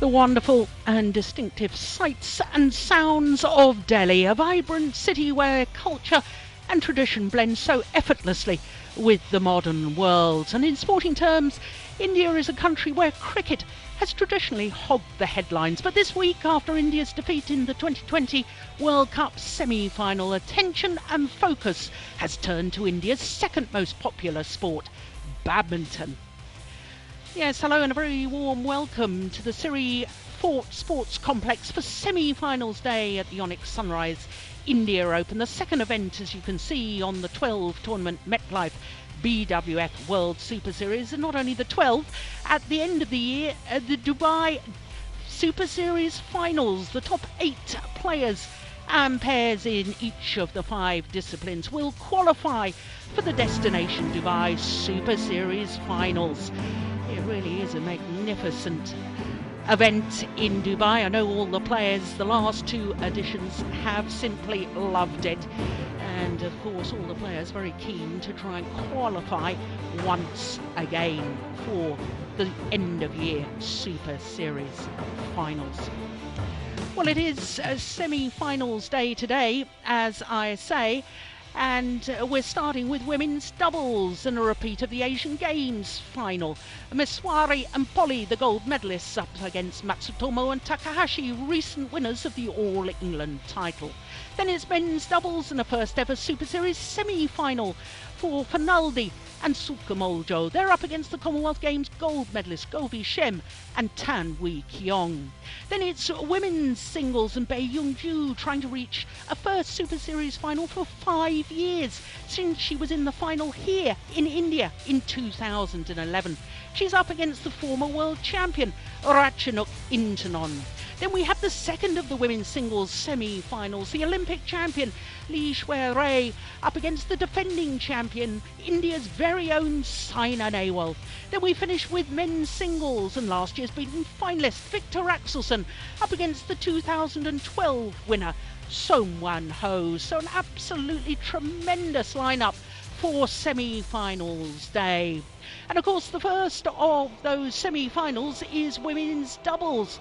The wonderful and distinctive sights and sounds of Delhi, a vibrant city where culture and tradition blend so effortlessly with the modern world. And in sporting terms, India is a country where cricket has traditionally hogged the headlines. But this week, after India's defeat in the 2020 World Cup semi-final, attention and focus has turned to India's second most popular sport, badminton. Yes, hello and a very warm welcome to the Siri Fort Sports Complex for semi-finals day at the Yonex Sunrise India Open, the second event, as you can see, on the 12 tournament MetLife BWF World Superseries, and not only the 12, at the end of the year, the Dubai Superseries finals, the top 8 players and pairs in each of the 5 disciplines will qualify for the Destination Dubai Superseries finals. It really is a magnificent event in Dubai. I know all the players, the last 2 editions, have simply loved it. And of course, all the players very keen to try and qualify once again for the end of year Super Series finals. Well, it is a semi-finals day today, as I say. And we're starting with women's doubles and a repeat of the Asian Games final. Maheswari and Polii, the gold medalists, up against Matsutomo and Takahashi, recent winners of the All England title. Then it's men's doubles and a first ever Super Series semi-final for Finaldi and Sukamoljo. They're up against the Commonwealth Games gold medalists Govi Shem and Tan Wee Kyong. Then it's women's singles and Bae Young-ju trying to reach a first Super Series final for 5 years since she was in the final here in India in 2011. She's up against the former world champion Ratchanok Intanon. Then we have the second of the women's singles semi-finals, the Olympic champion Lee Shway up against the defending champion, India's very own Saina Nehwal. Then we finish with men's singles and last year's beaten finalist Victor Axelsen up against the 2012 winner Sohn Wan Ho. So an absolutely tremendous lineup for semi-finals day. And of course the first of those semi-finals is women's doubles.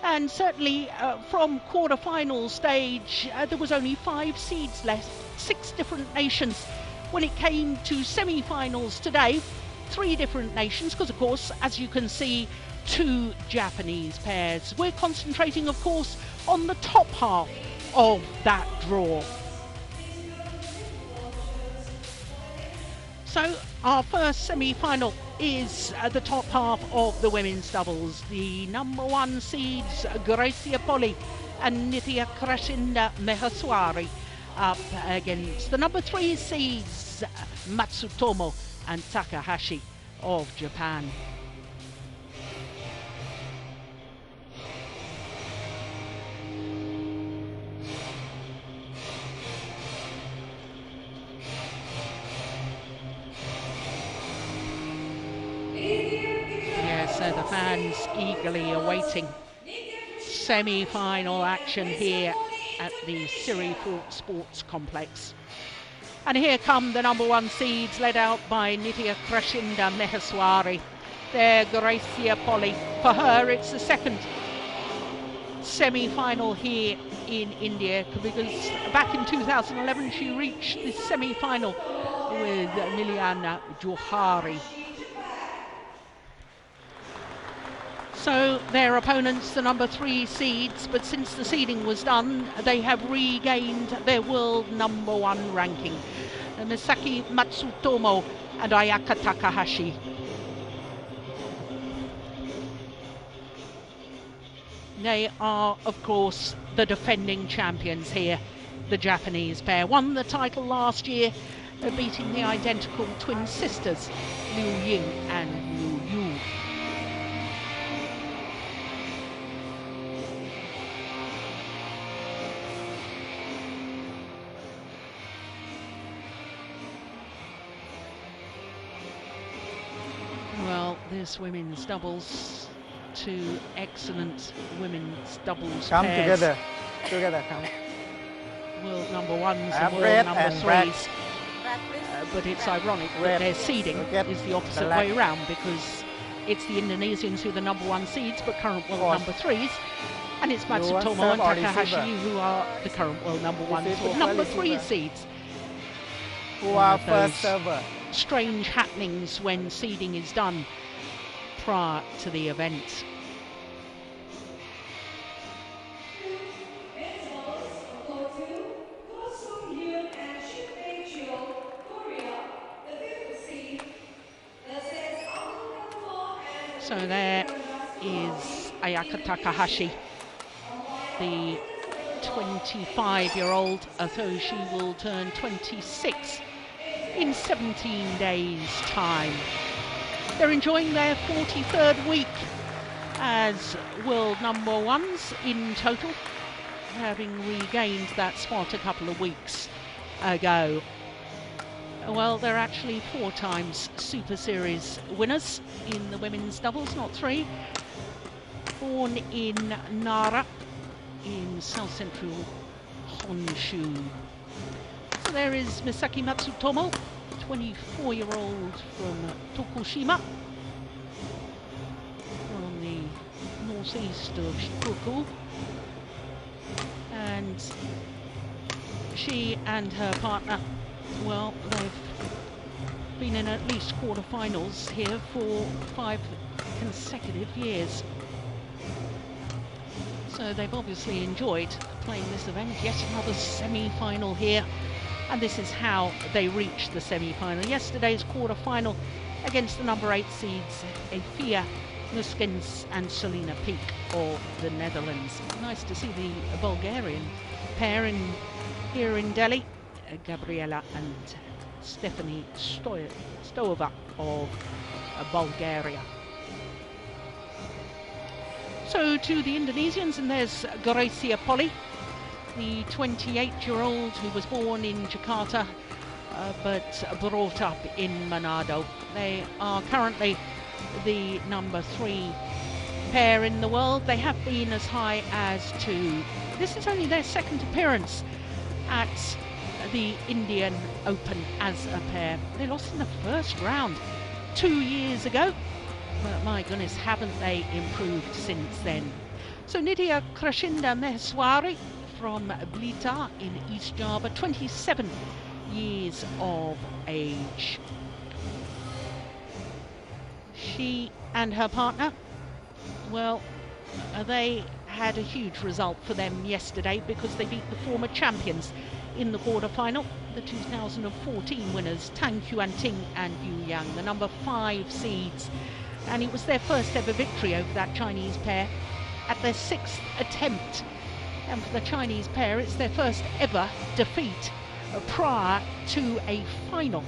And certainly from quarter-final stage, there was only 5 seeds left, 6 different nations. When it came to semi-finals today, 3 different nations, because of course, as you can see, 2 Japanese pairs. We're concentrating, of course, on the top half of that draw. So our first semi-final is the top half of the women's doubles. The number 1 seeds Greysia Polii and Nitya Krishinda Maheswari up against the number 3 seeds Matsutomo and Takahashi of Japan. So the fans eagerly awaiting semi-final action here at the Siri Fort Sports Complex. And here come the number 1 seeds, led out by Nitya Krishinda Maheswari. There, Greysia Polii. For her, it's the second semi-final here in India, because back in 2011 she reached the semi-final with Liliana Johari. So their opponents, the number 3 seeds, but since the seeding was done, they have regained their world number 1 ranking. Misaki Matsutomo and Ayaka Takahashi. They are, of course, the defending champions here, the Japanese pair. Won the title last year, beating the identical twin sisters, Liu Ying and Liu Yu. Well, this women's doubles, 2 excellent women's doubles come pairs. together, come. World number 1s and world number 3s. But it's ironic that their seeding is the opposite way around, because it's the Indonesians who are the #1 seeds, but current world #3s. And it's Matsutomo and Takahashi who are the current world #1s or #3 seeds. Who are first server. Strange happenings when seeding is done prior to the event. So there is Ayaka Takahashi, the 25-year-old, although she will turn 26 in 17 days' time. They're enjoying their 43rd week as world #1s in total, having regained that spot a couple of weeks ago. Well, they're actually 4 times Super Series winners in the women's doubles, not 3. Born in Nara in south central Honshu. So there is Misaki Matsutomo, 24-year-old from Tokushima, from the northeast of Shikoku. And she and her partner, well, they've been in at least quarterfinals here for 5 consecutive years. So they've obviously enjoyed playing this event. Yet another semi-final here. And this is how they reached the semi-final. Yesterday's quarter-final against the #8 seeds, Efia Muskens and Selina Peek of the Netherlands. Nice to see the Bulgarian pair here in Delhi. Gabriela and Stephanie Stoeva of Bulgaria. So to the Indonesians, and there's Greysia Polii, the 28-year-old who was born in Jakarta but brought up in Manado. They are currently the #3 pair in the world. They have been as high as 2. This is only their 2nd appearance at the Indian Open as a pair. They lost in the first round 2 years ago. But my goodness, haven't they improved since then? So Nitya Krishinda Maheswari from Blitar in East Java, 27 years of age. She and her partner, well, they had a huge result for them yesterday because they beat the former champions in the quarter-final, the 2014 winners Tang Yuanting and Yu Yang, the #5 seeds. And it was their first ever victory over that Chinese pair at their 6th attempt. And for the Chinese pair, it's their first ever defeat prior to a final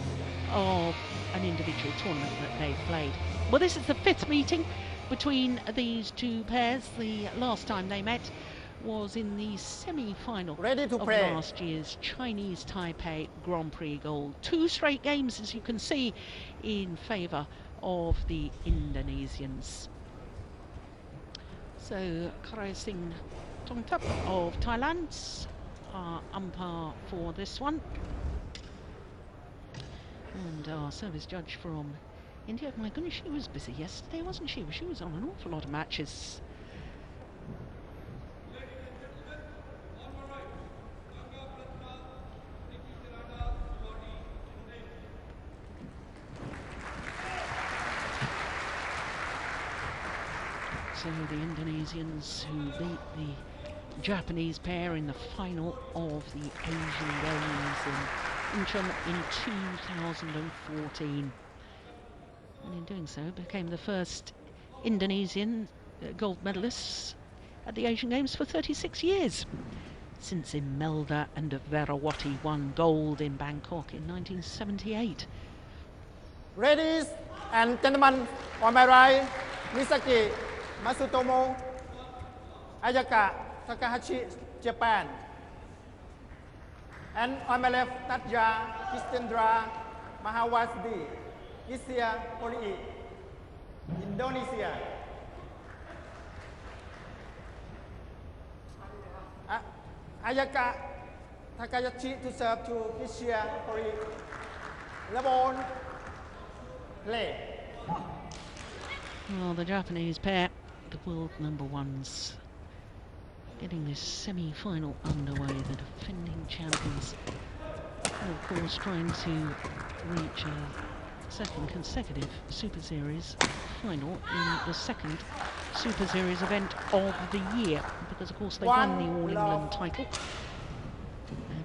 of an individual tournament that they've played. Well, this is the 5th meeting between these 2 pairs. The last time they met was in the semi-final of last year's Chinese Taipei Grand Prix Gold. 2 straight games, as you can see, in favour of the Indonesians. So Krai Singh Tongtap of Thailand are umpire for this one. And our service judge from India, my goodness, she was busy yesterday, wasn't she? She was on an awful lot of matches. So the Indonesians who beat the Japanese pair in the final of the Asian Games in Incheon in 2014. And in doing so became the first Indonesian gold medalists at the Asian Games for 36 years. Since Imelda and Verawati won gold in Bangkok in 1978. Ladies and gentlemen, on my right, Misaki Matsutomo, Ayaka, Takahashi, Japan. And on my left, Nitya, Krishinda, Maheswari, Greysia, Polii, Indonesia. Ayaka, Takahashi to serve to Greysia, Polii. Lebon, play. Well, the Japanese pair, the world number ones, getting this semi-final underway. The defending champions, and of course, trying to reach a second consecutive Super Series final in the second Super Series event of the year, because of course they won the All England title,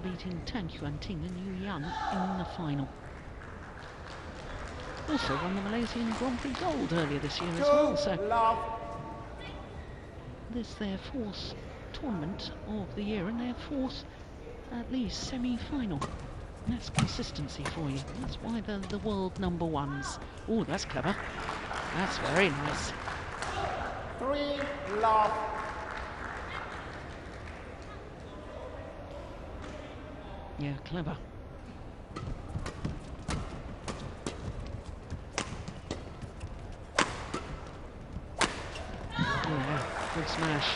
beating Tan Xuan Ting and Yu Yan in the final. Also won the Malaysian Grand Prix Gold earlier this year as well, so this is their fourth tournament of the year and their fourth, at least, semi-final. That's consistency for you. That's why they're the world number ones. Oh, that's clever. That's very nice. 3 love. Yeah, clever. Good smash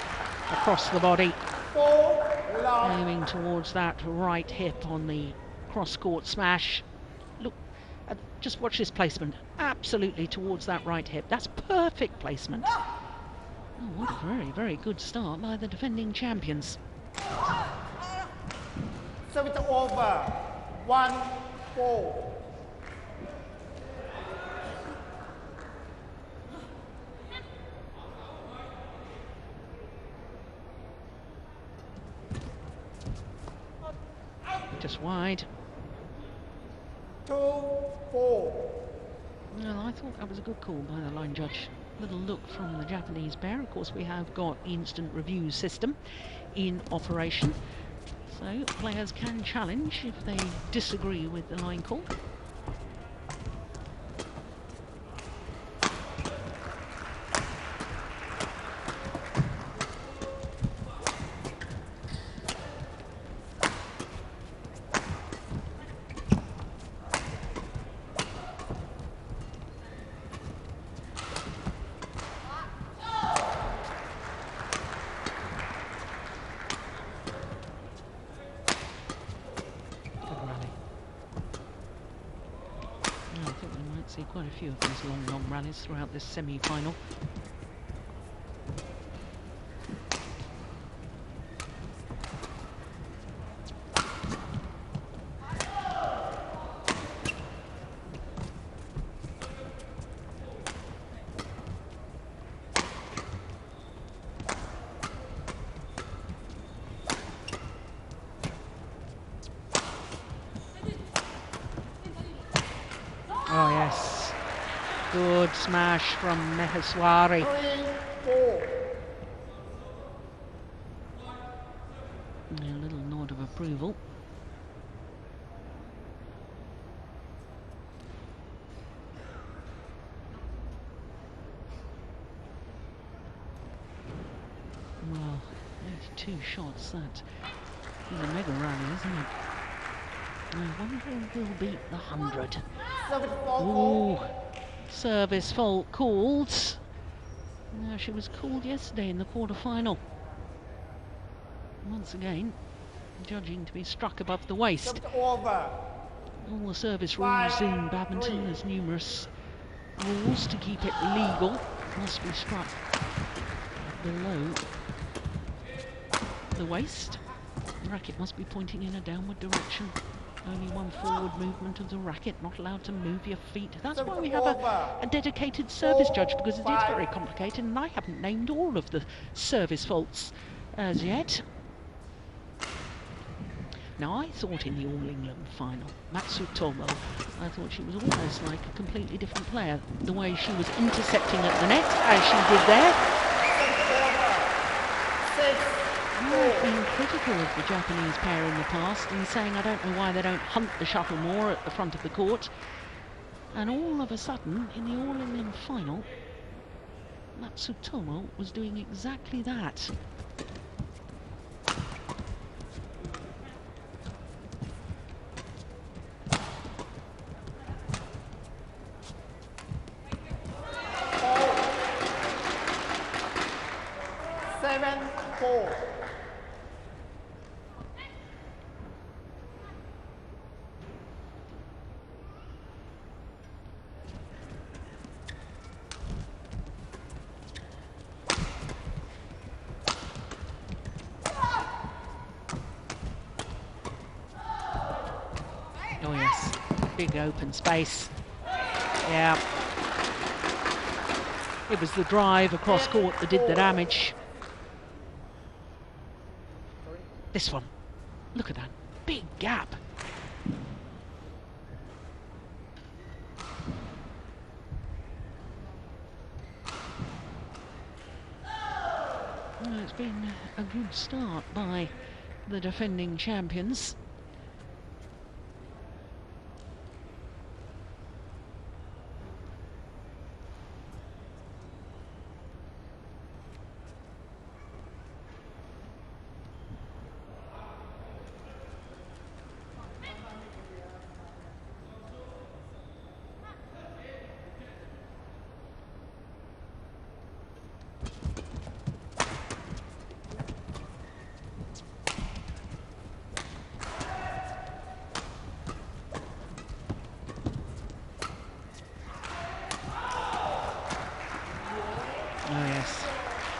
across the body, aiming towards that right hip on the cross-court smash. Look, just watch this placement, absolutely towards that right hip. That's perfect placement. Oh, what a very, very good start by the defending champions. Service over. 1-4. Just wide. 2-4. Well, I thought that was a good call by the line judge. Little look from the Japanese pair. Of course, we have got instant review system in operation, so players can challenge if they disagree with the line call. See quite a few of these long rallies throughout this semi-final. Oh yes, good smash from Maheswari. 3-4. A little nod of approval. Well, there's 2 shots. That is a mega rally, isn't it? I wonder who will beat the 100. Ooh, service fault called. No, she was called yesterday in the quarter-final. Once again, judging to be struck above the waist. All the service rules in badminton, there's numerous rules to keep it legal. Must be struck below the waist. The racket must be pointing in a downward direction. Only one forward movement of the racket, not allowed to move your feet. That's why we have a dedicated service judge, because it is very complicated, and I haven't named all of the service faults as yet. Now, I thought in the All England final, Matsutomo, I thought she was almost like a completely different player. The way she was intercepting at the net, as she did there. I've been critical of the Japanese pair in the past and saying I don't know why they don't hunt the shuttle more at the front of the court. And all of a sudden, in the All England final, Matsutomo was doing exactly that. big open space. Yeah. It was the drive across court that did the damage. This one. Look at that. Big gap. Well, it's been a good start by the defending champions.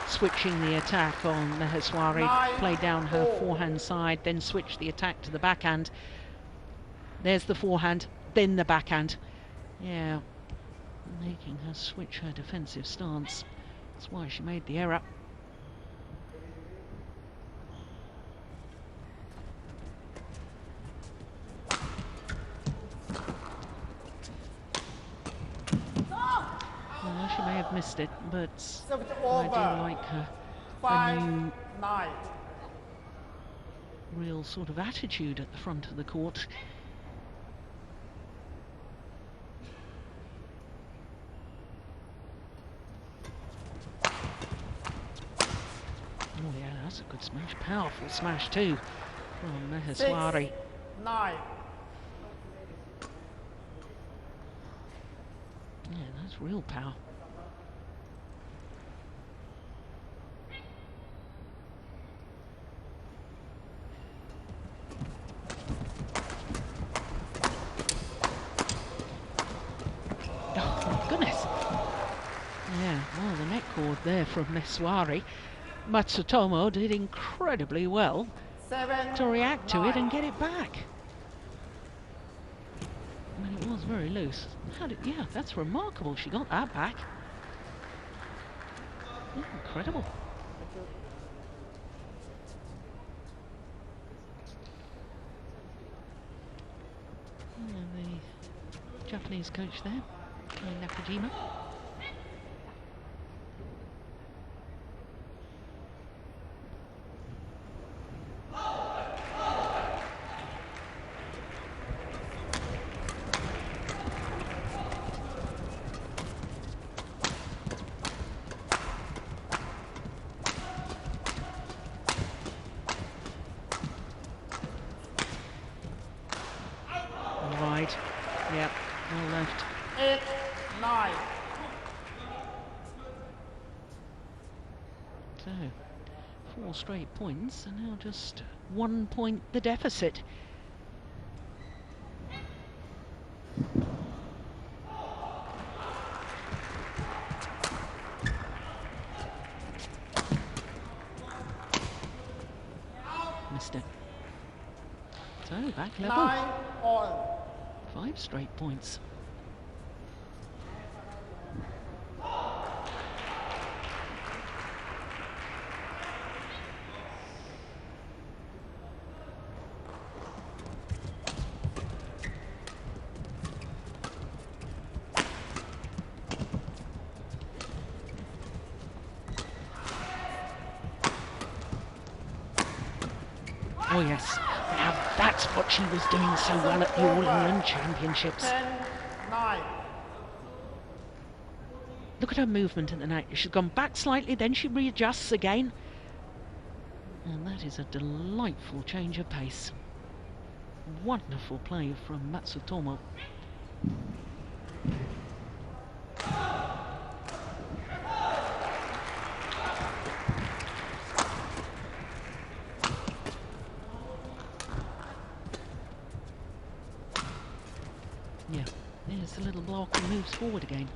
Switching the attack on Maheswari, play down her forehand side, then switch the attack to the backhand. There's the forehand, then the backhand. Yeah, making her switch her defensive stance. That's why she made the error. She may have missed it, but I do like her new real sort of attitude at the front of the court. Oh yeah, that's a good smash, powerful smash too from Maheswari. 9. Yeah, that's real power. There from Maheswari. Matsutomo did incredibly well to react to it and get it back. I mean, it was very loose. Yeah, that's remarkable. She got that back. Incredible. And the Japanese coach there, Nakajima. Yeah, well left. 8, 9. So, 4 straight points, and now just 1 point the deficit. Missed it. So, back level. 9 all. 5 straight points. Oh yes, now that's what she was doing so well at the All England Championships. 10, 9. Look at her movement at the net. She's gone back slightly, then she readjusts again. And that is a delightful change of pace. Wonderful play from Matsutomo. Yeah, there's the little block and moves forward again.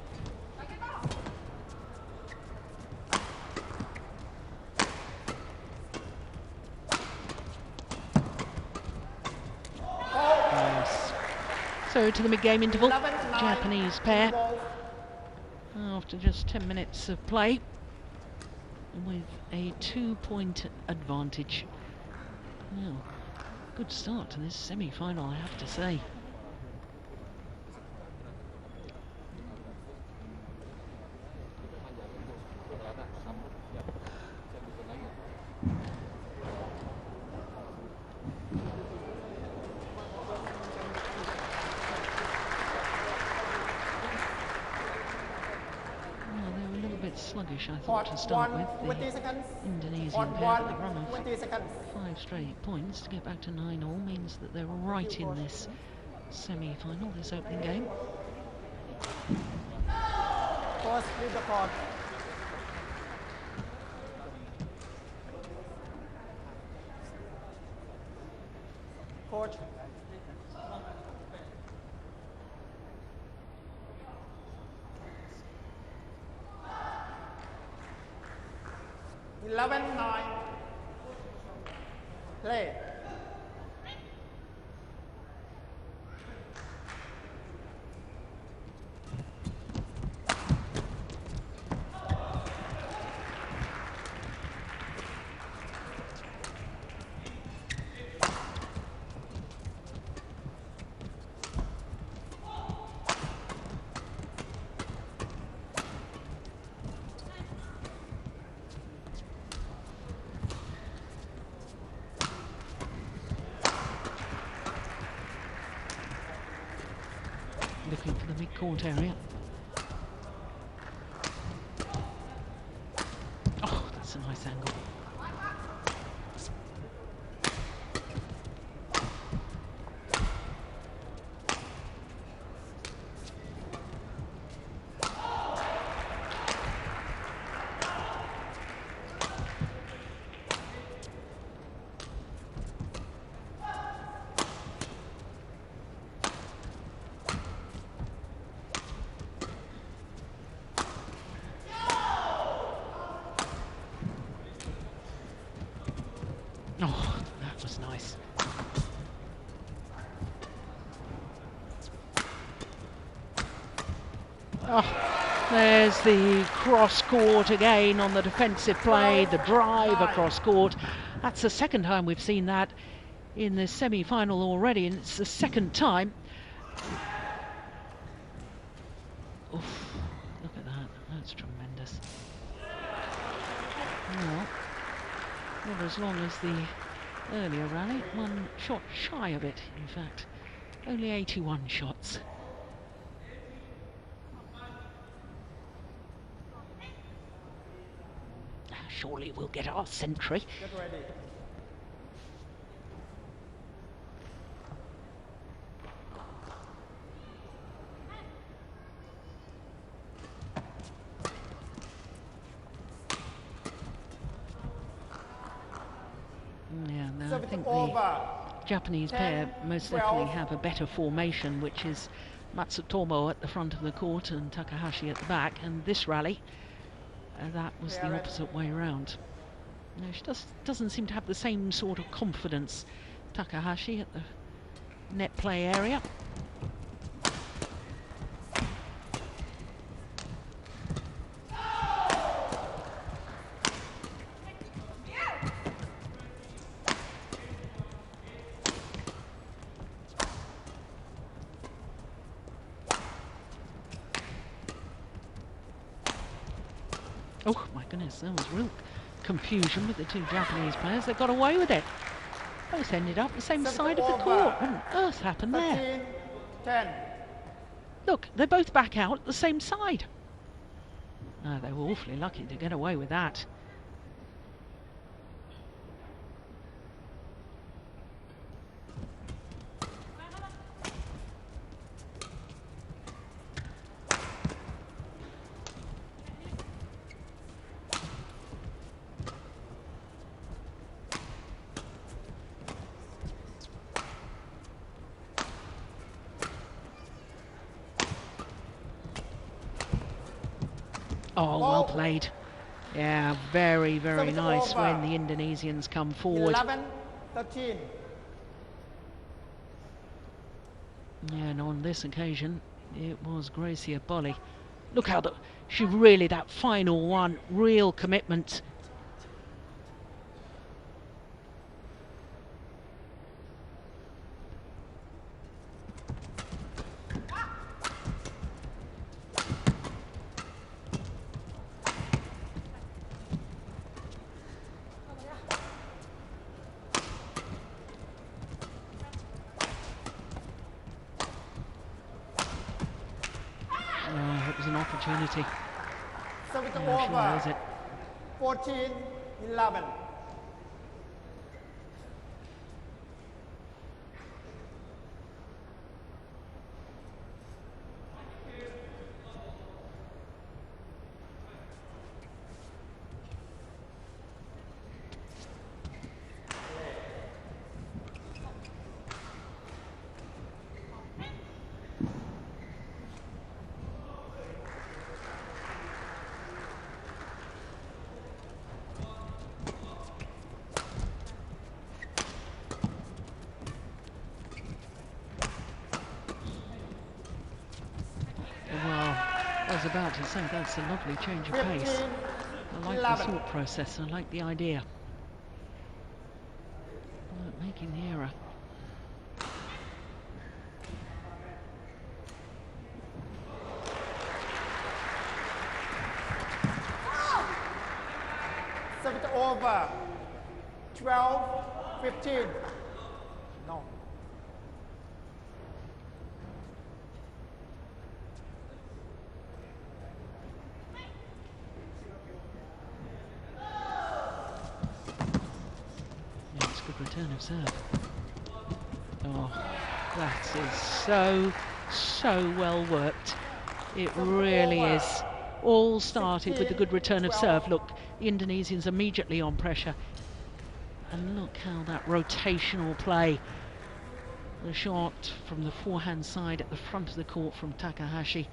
Yes. So go to the mid-game interval. 11-9 Japanese pair involved. after just 10 minutes of play with a 2-point advantage. Well, good start to this semi-final, I have to say. Sluggish, I thought, to start with. The Indonesian pair, but the run of 5 straight points to get back to 9-all means that they're right in this semi-final, this opening game. Leave the court. Coach. 11-9. Play. Looking for the mid-court area. Oh, that's a nice angle. Oh, that was nice. Oh, there's the cross court again on the defensive play, the drive across court. That's the second time we've seen that in the semi-final already, and it's the second time. Oof, look at that, that's tremendous. Well, not as long as the earlier rally, 1 shot shy of it, in fact. Only 81 shots. Surely we'll get our century. Get ready. Yeah, no, I think the Japanese pair most definitely have a better formation, which is Matsutomo at the front of the court and Takahashi at the back. And this rally, that was the opposite way around. No, she doesn't seem to have the same sort of confidence, Takahashi, at the net play area. Oh my goodness, there was real confusion with the two Japanese players. They got away with it. Both ended up the same side of the court. What on earth happened there? 10. Look, they're both back out the same side. Oh, they were awfully lucky to get away with that. Oh, well played. Yeah, very, very nice when the Indonesians come forward. 11-13. Yeah, and on this occasion, it was Greysia Polii. Look how she really, that final one, real commitment. It was an opportunity. So it's She over. knows it. 14-11. Well, I was about to say that's a lovely change of pace. I like the thought process, I like the idea. Not making the error. So it's over. 12-15. No. Yeah, it's a good return of serve. Oh, that is so well worked. It really is. All started with the good return of serve. Look, the Indonesians immediately on pressure. And look how that rotational play. The shot from the forehand side at the front of the court from Takahashi.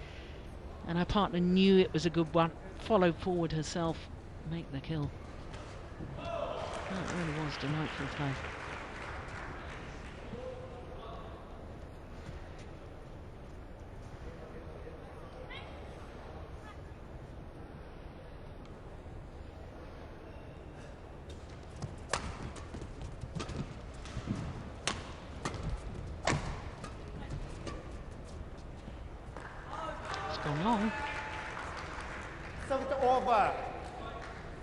And her partner knew it was a good one. Followed forward herself. Make the kill. That really was delightful play. Gone long. So it's over.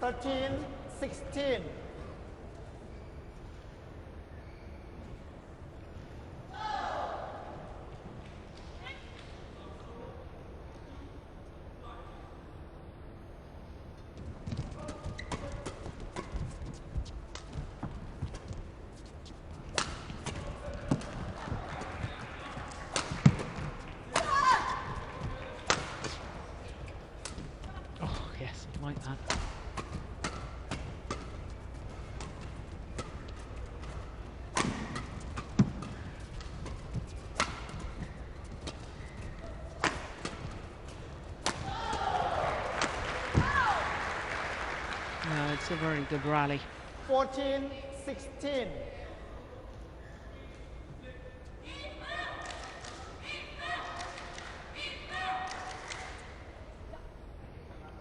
13-16. Like that. No, it's a very good rally. 14-16.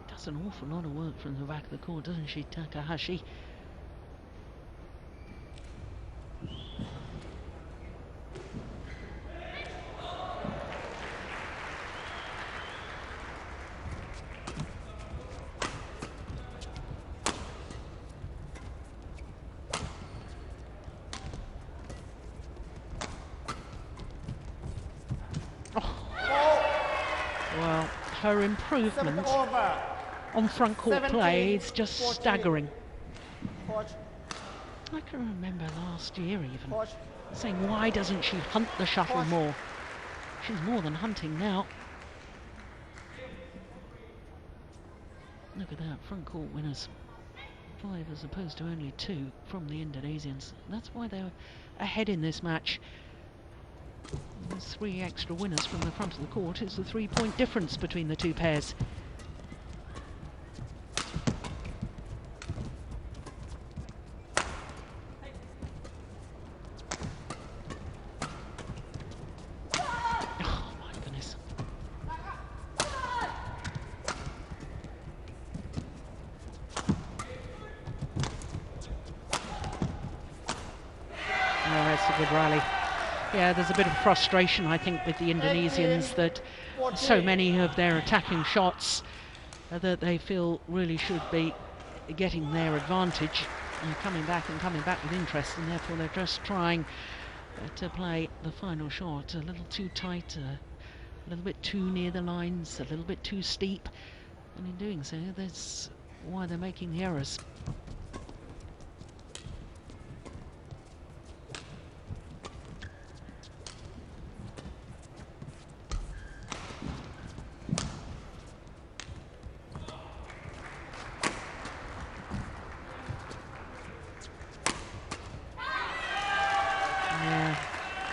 Does an awful lot of work from the back of the court, doesn't she, Takahashi? Well, her improvement on front court play is just staggering. Coach. I can remember last year even Coach. saying, why doesn't she hunt the shuttle more? She's more than hunting now. Look at that, front court winners. 5 as opposed to only 2 from the Indonesians. That's why they're ahead in this match. There's 3 extra winners from the front of the court. It's the 3-point difference between the two pairs. good rally. Yeah, there's a bit of frustration, I think, with the Indonesians that so many of their attacking shots that they feel really should be getting their advantage and coming back with interest, and therefore they're just trying to play the final shot a little too tight, a little bit too near the lines, a little bit too steep, and in doing so that's why they're making the errors.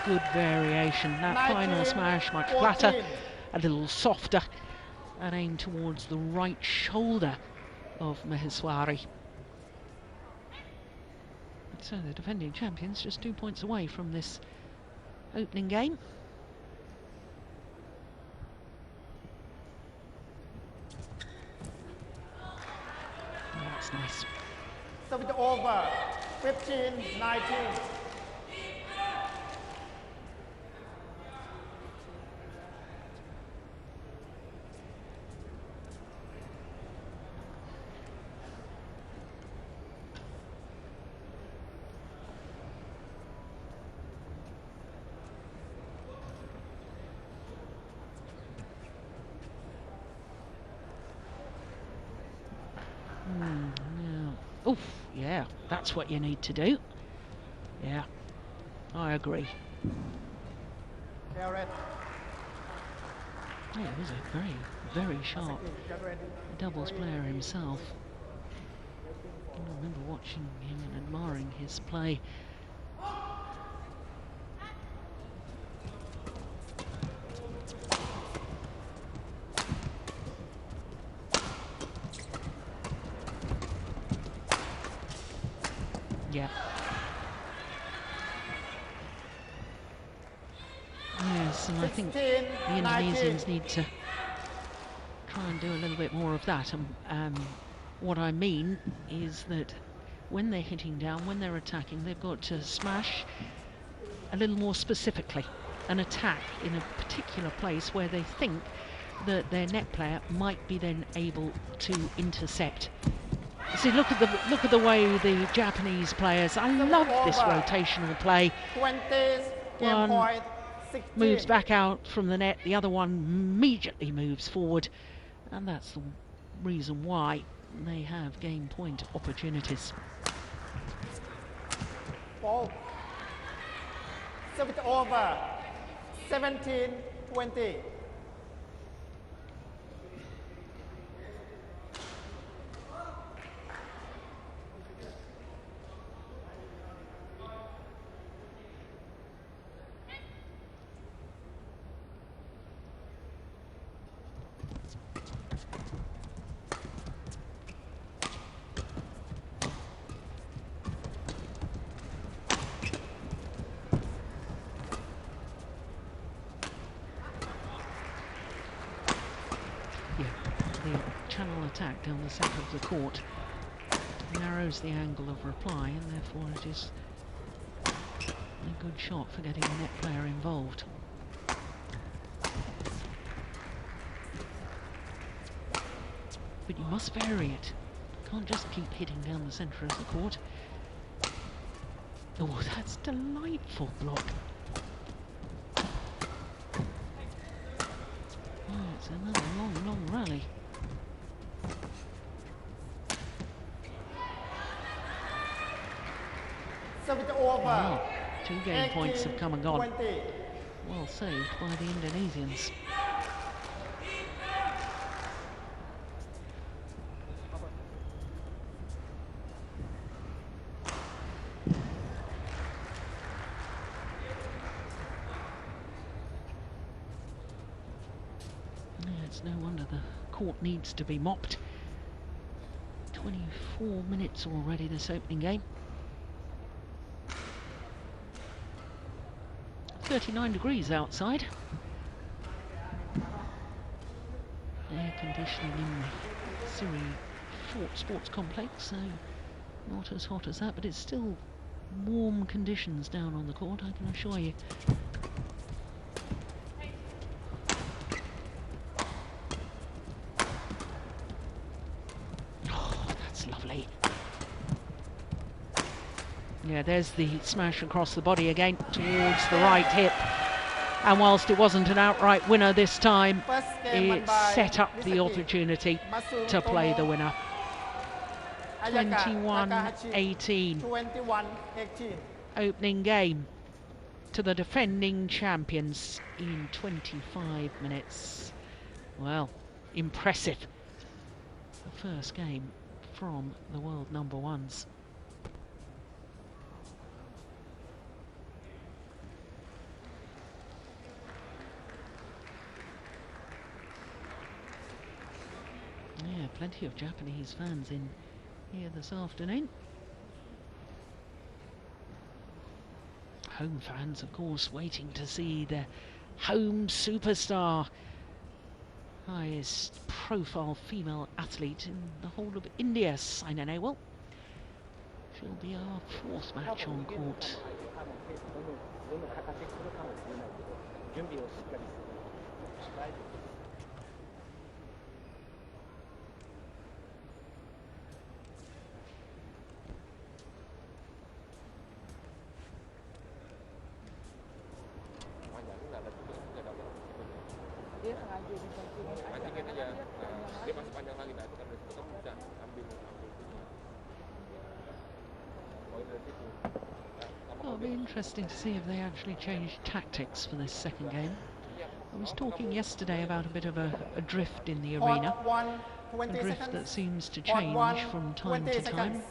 Good variation. That final smash much flatter, a little softer, and aimed towards the right shoulder of Maheswari. So the defending champions just 2 points away from this opening game. Oh, that's nice. So it's over. 15-19. Oof, yeah, that's what you need to do. Yeah, I agree. Yeah, he was a very, very sharp doubles player himself. I remember watching him and admiring his play. Yeah. Yes, and I think the Indonesians need to try and do a little bit more of that. What I mean is that when they're hitting down, when they're attacking, they've got to smash a little more specifically and attack in a particular place where they think that their net player might be then able to intercept. See, look at the way the Japanese players. I love this rotational play. 20, one point, 16. moves back out from the net, the other one immediately moves forward, and that's the reason why they have game point opportunities. Ball. So it's over. 17-20. Attack down the centre of the court narrows the angle of reply, and therefore it is a good shot for getting a net player involved. But you must vary it. You can't just keep hitting down the centre of the court. Oh, that's delightful block. Oh, it's another long rally. Wow, 2 game points have come and gone. 20. Well saved by the Indonesians. Yeah, it's no wonder the court needs to be mopped. 24 minutes already this opening game. 39 degrees outside. Air conditioning in the Siri Fort Sports Complex, so not as hot as that, but it's still warm conditions down on the court, I can assure you. Oh, that's lovely. Yeah, there's the smash across the body again towards the right hip. And whilst it wasn't an outright winner this time, it set up the opportunity to play the winner. 21-18. 21-18. Opening game to the defending champions in 25 minutes. Well, impressive. The first game from the world number ones. Yeah, plenty of Japanese fans in here this afternoon. Home fans, of course, waiting to see the home superstar, highest profile female athlete in the whole of India, Saina Nehwal. She'll be our fourth match on court. It'll be interesting to see if they actually change tactics for this second game. I was talking yesterday about a bit of a drift in the arena, a drift that seems to change from time to time.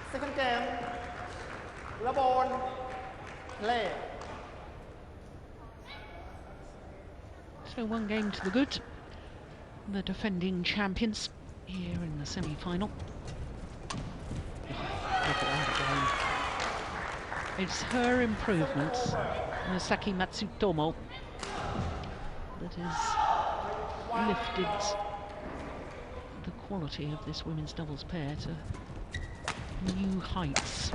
Second game, Labon, play. So one game to the good. The defending champions here in the semi-final. Look at that again. It's her improvements, Misaki Matsutomo, that has lifted the quality of this women's doubles pair to new heights.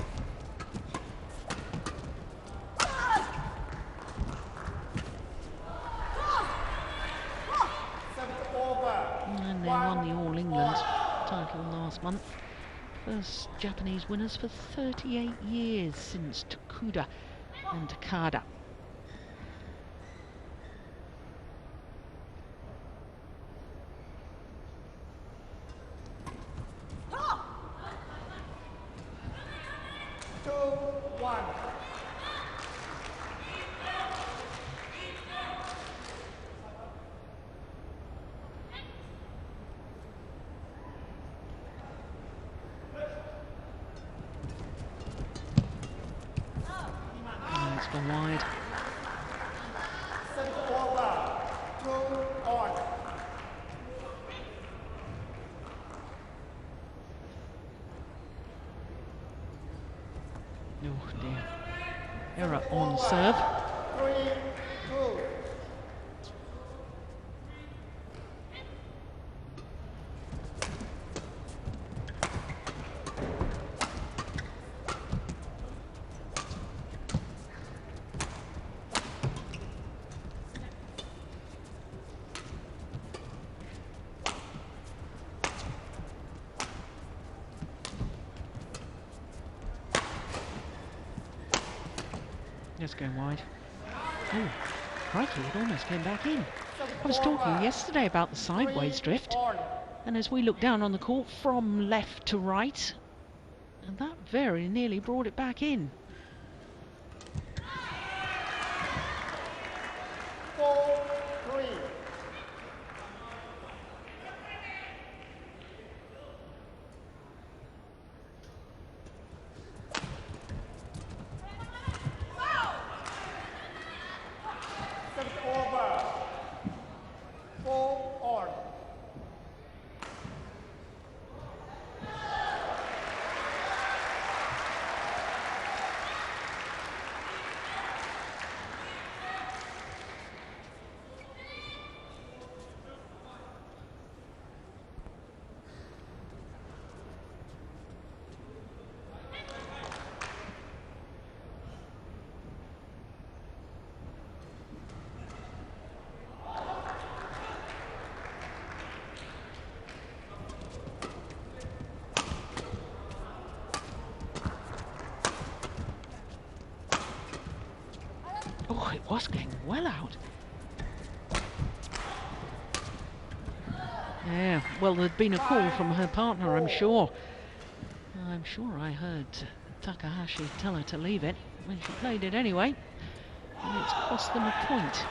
And they won the All England title last month. First Japanese winners for 38 years since Tokuda and Takada. Gone wide. Oh dear. Error on serve. 3-2. Just going wide. Oh, crikey, it almost came back in. I was talking yesterday about the sideways drift, and as we look down on the court from left to right, and that very nearly brought it back in. 4-3. it was going well out. Yeah, well, there'd been a call from her partner, I'm sure. I'm sure I heard Takahashi tell her to leave it when she played it anyway. And it's cost them a point.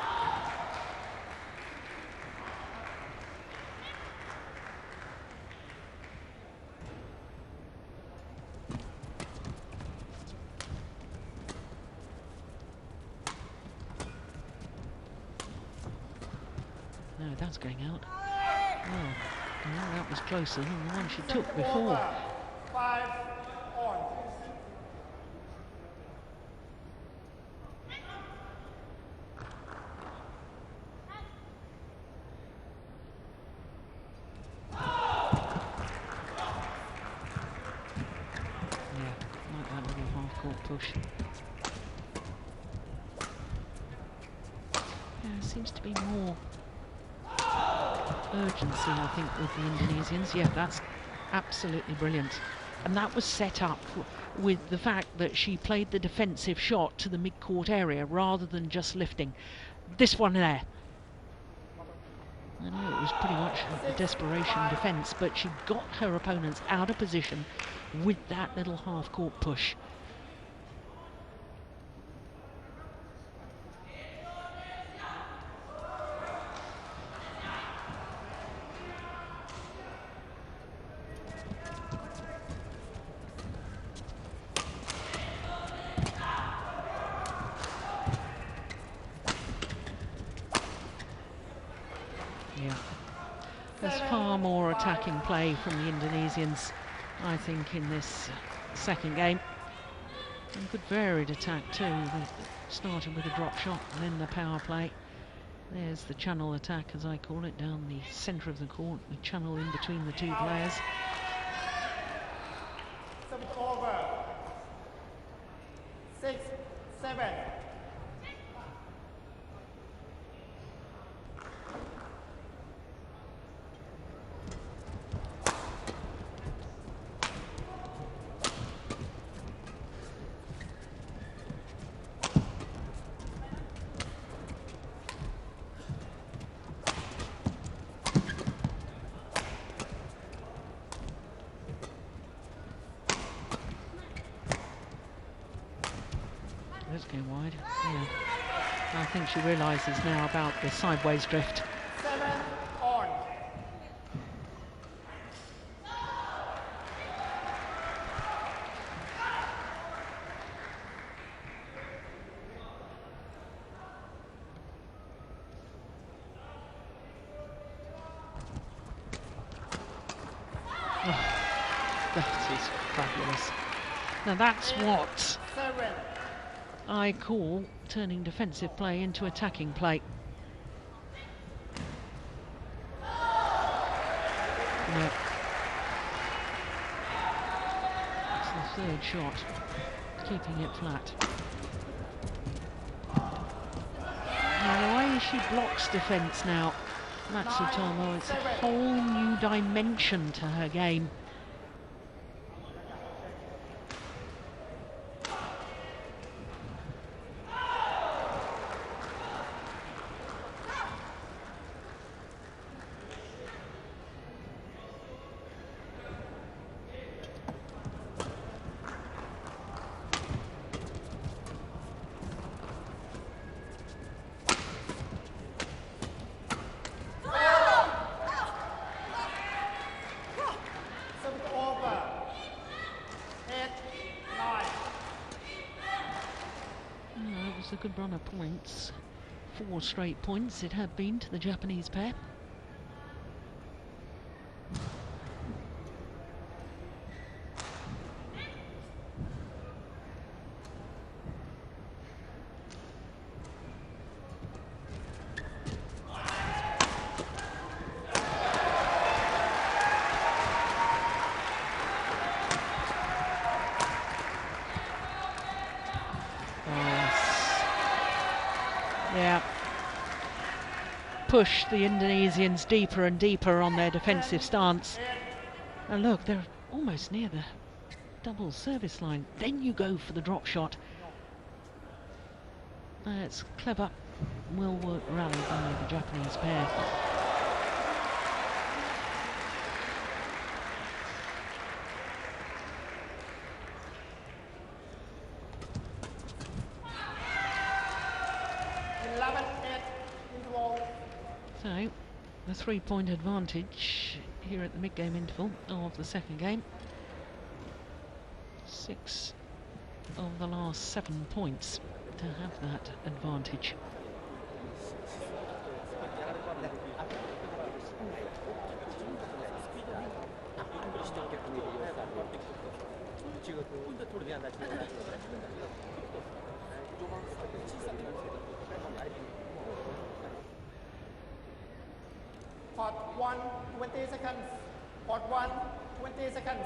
No, that's going out. Well, yeah, that was closer than the one she took before. 5 on. Yeah, like that little half-court push. Yeah, there seems to be more urgency, I think, with the Indonesians. Yeah, that's absolutely brilliant. And that was set up with the fact that she played the defensive shot to the mid-court area rather than just lifting. This one there. I know it was pretty much a desperation defence, but she got her opponents out of position with that little half-court push. Yeah, there's far more attacking play from the Indonesians, I think, in this second game. And good varied attack too. They started with a drop shot and then the power play. There's the channel attack, as I call it, down the centre of the court, the channel in between the two players. Over. 6-7. Let's go wide. Yeah. I think she realises now about the sideways drift. 7 on. Oh, that is fabulous. Now that's what 7. I call turning defensive play into attacking play. No. It's the third shot, keeping it flat. Now the way she blocks defence now, Matsutomo, it's a whole new dimension to her game. A good run of points. 4 straight points it had been to the Japanese pair. Yeah, push the Indonesians deeper and deeper on their defensive stance. And look, they're almost near the double service line. Then you go for the drop shot. It's clever, well-worked rally by the Japanese pair. So, the 3-point advantage here at the mid-game interval of the second game. 6 of the last 7 points to have that advantage. Part 1, 20 seconds. Part 1, 20 seconds.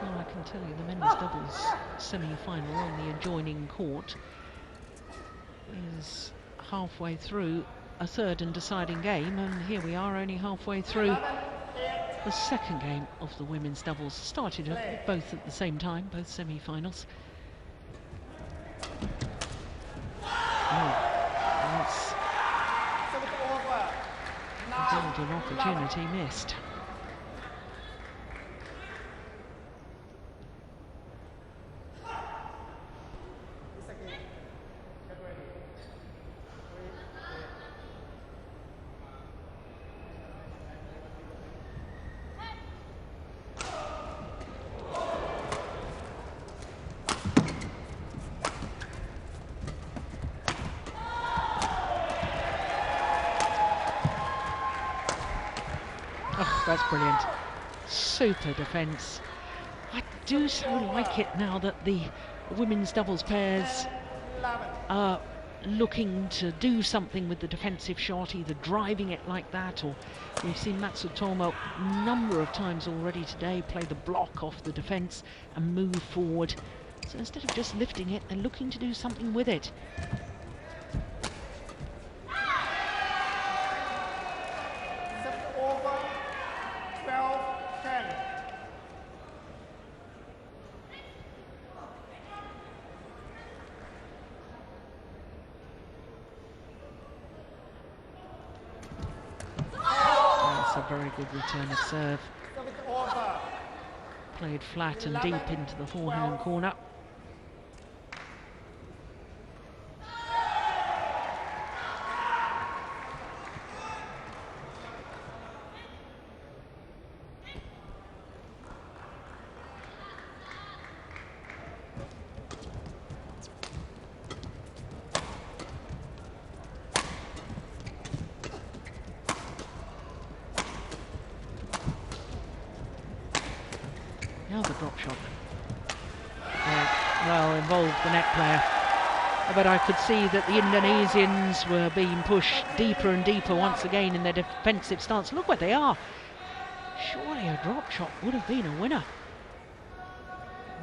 Well, I can tell you the men's doubles semi-final on the adjoining court is halfway through a third and deciding game, and here we are only halfway through the second game of the women's doubles. Started both at the same time, both semi-finals. That's a golden opportunity missed. Oh, that's brilliant. Super defence. I do so like it now that the women's doubles pairs are looking to do something with the defensive shot, either driving it like that, or we've seen Matsutomo a number of times already today play the block off the defence and move forward. So instead of just lifting it, they're looking to do something with it. Very good return of serve. Played flat and deep into the forehand corner. Now the drop shot. Well, involved the net player. But I could see that the Indonesians were being pushed deeper and deeper once again in their defensive stance. Look where they are. Surely a drop shot would have been a winner.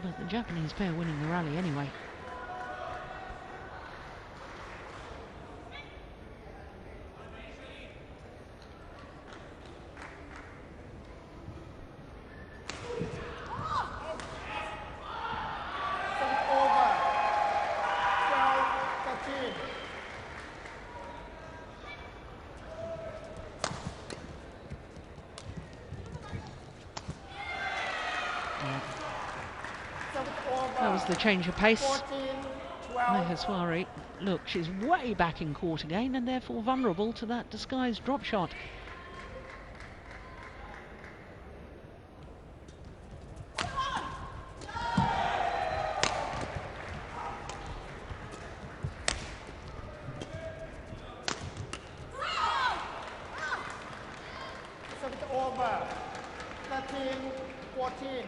But the Japanese pair winning the rally anyway. That was the change of pace. Maheswari, look, she's way back in court again and therefore vulnerable to that disguised drop shot. Over. 13-14.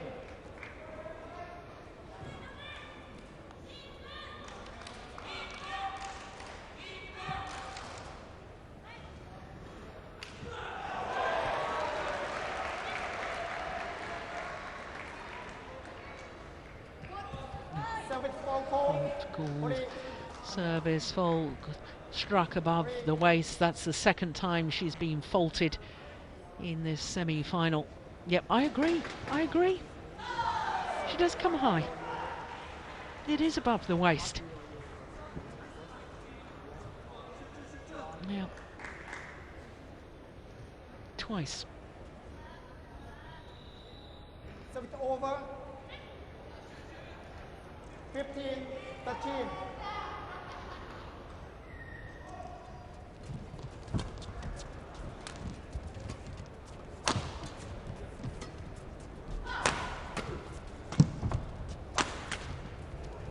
Service fault, struck above the waist. That's the second time she's been faulted in this semi-final. Yep, I agree. I agree. She does come high. It is above the waist. Yeah. Twice. So it's over. 15-13.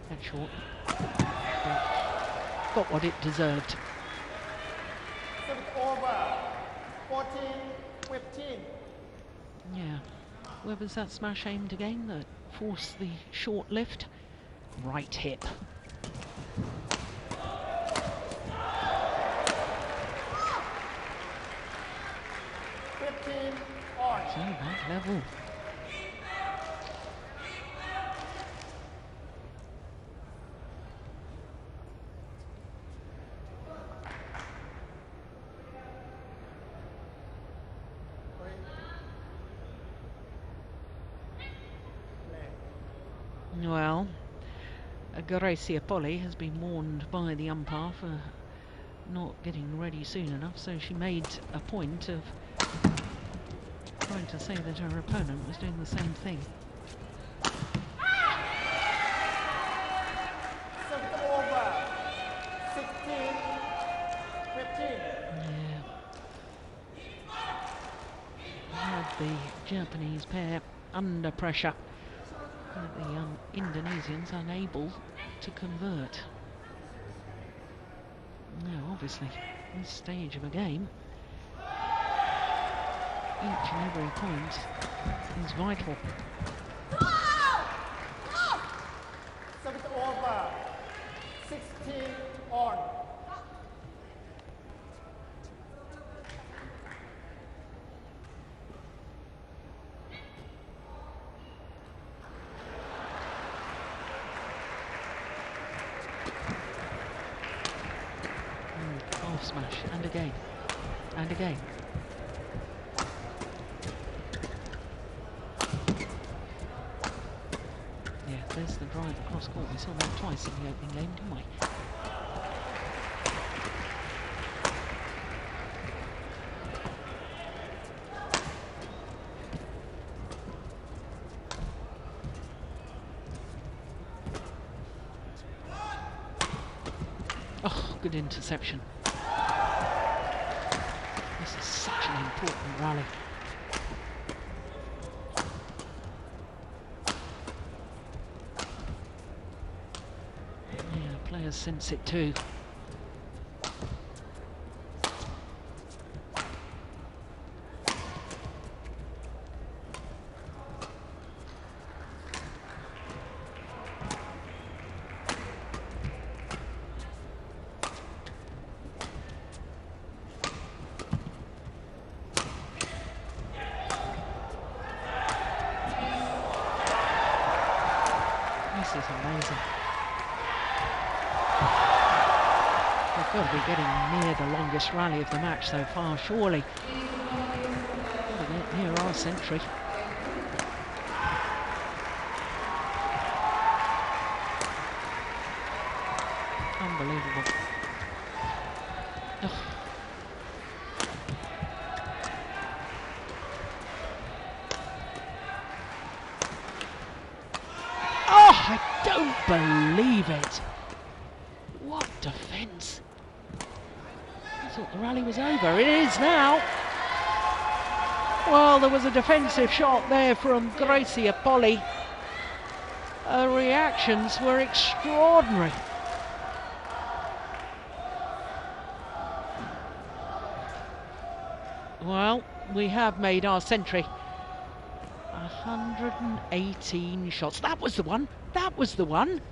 That's short. But got what it deserved. So it's over. 14-15. Yeah. Where was that smash aimed again that forced the short lift? Right hip. 15 on. So that level. Well, Greysia Polii has been warned by the umpire for not getting ready soon enough, so she made a point of trying to say that her opponent was doing the same thing. Over. 16-15. Yeah. Had the Japanese pair under pressure. The Indonesians unable to convert. Now, obviously, this stage of a game, each and every point is vital. So it's over. 16 on. Half smash, and again, and again. Yeah, there's the drive across court. We saw that twice in the opening game, didn't we? Oh, good interception. This is such an important rally. Yeah, players sense it too. This is amazing. We've got to be getting near the longest rally of the match so far, surely. Got to get near our century. Unbelievable. Ugh. I don't believe it. What defence. I thought the rally was over. It is now. Well, there was a defensive shot there from Greysia Polii. Her reactions were extraordinary. Well, we have made our century. 118 shots. That was the one. That was the one.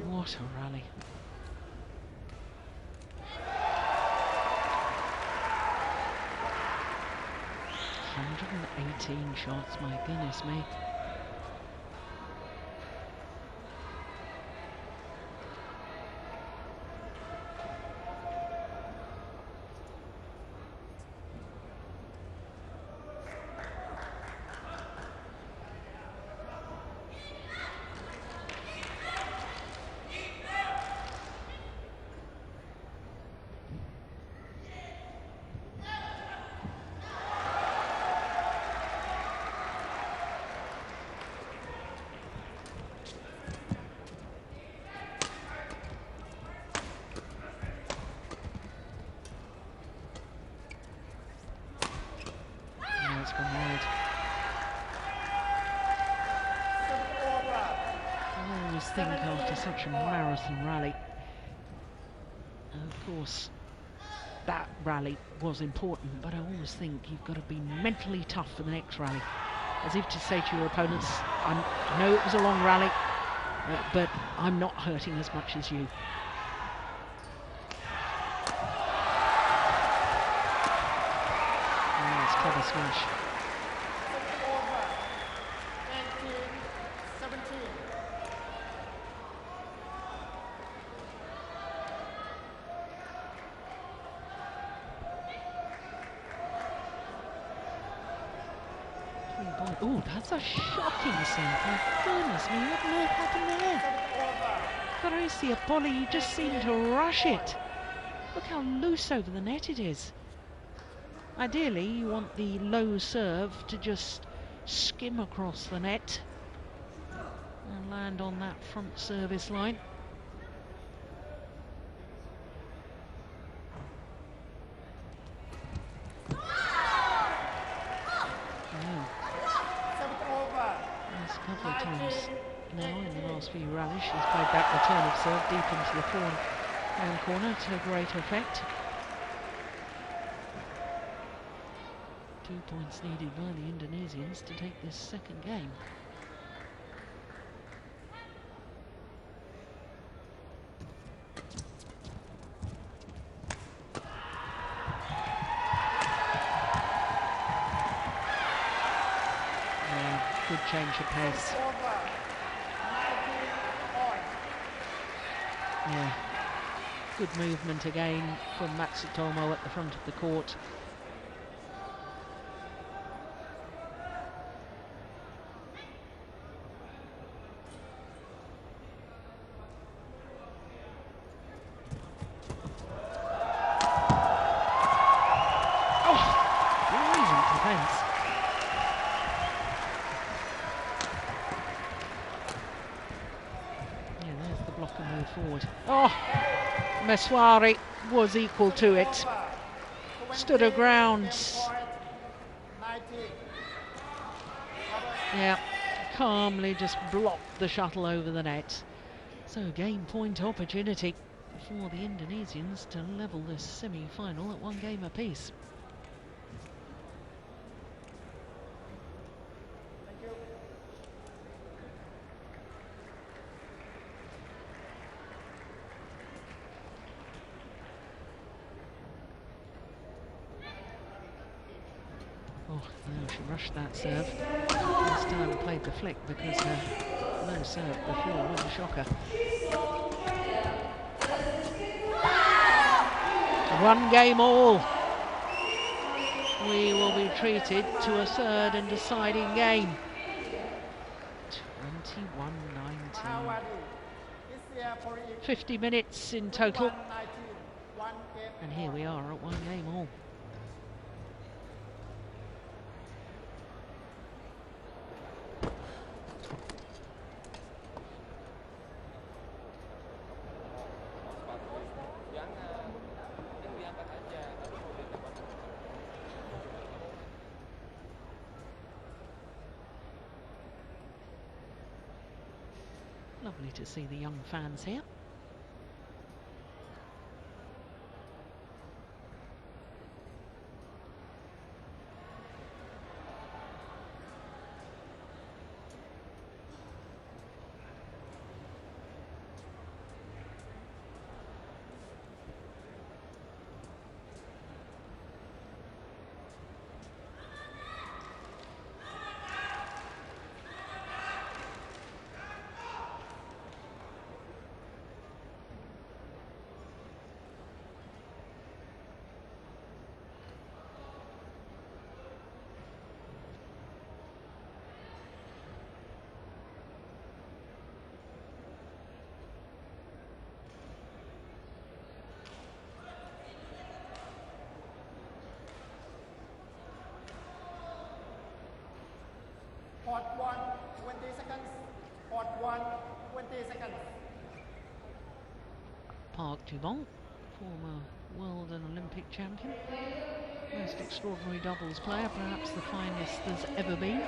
What a rally. $118 shots, my goodness me. think after such a marathon rally, of course, that rally was important, but I always think you've got to be mentally tough for the next rally. As if to say to your opponents, I know it was a long rally, but I'm not hurting as much as you. Oh, it's clever smash. Over. 18-17. Oh, that's a shocking save. My goodness me, what on earth happened there? Greysia, Polii, you just seem to rush it. Look how loose over the net it is. Ideally, you want the low serve to just skim across the net and land on that front service line. A couple of times now in the last few rallies she's played that return of serve deep into the forehand corner to great effect. 2 points needed by the Indonesians to take this second game. Good change of pace. Yeah, good movement again from Matsutomo at the front of the court. Oh, brilliant defence. Forward. Oh, Maheswari was equal to it. Stood her ground. Yeah, calmly just blocked the shuttle over the net. So game point opportunity for the Indonesians to level this semi-final at 1 game apiece. Oh, no, she rushed that serve. This time played the flick because her low serve before was a shocker. 1 game all. We will be treated to a third and deciding game. 21-19. 50 minutes in total. And here we are at 1 game all. Lovely to see the young fans here. Part 1, 20 seconds. Part 1, 20 seconds. Park Dubon, former world and Olympic champion. Most extraordinary doubles player, perhaps the finest there's ever been.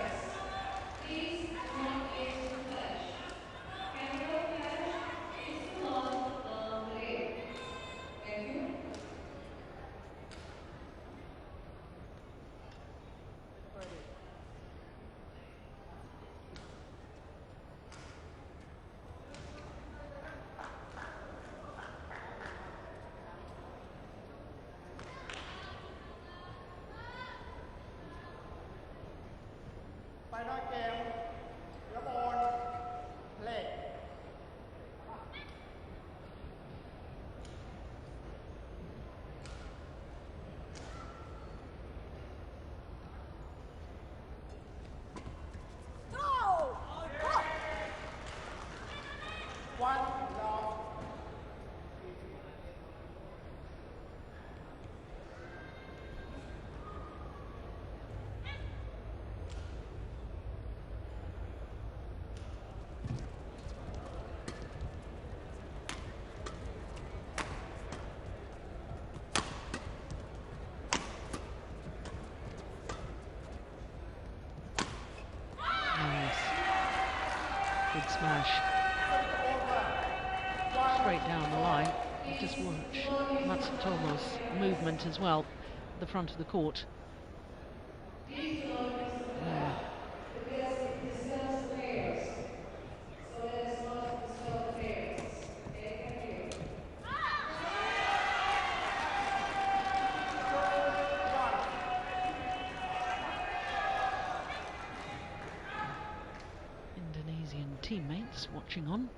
Good smash. Straight down the line. Just watch Matsutomo's movement as well, the front of the court. Yeah. Indonesian teammates watching on.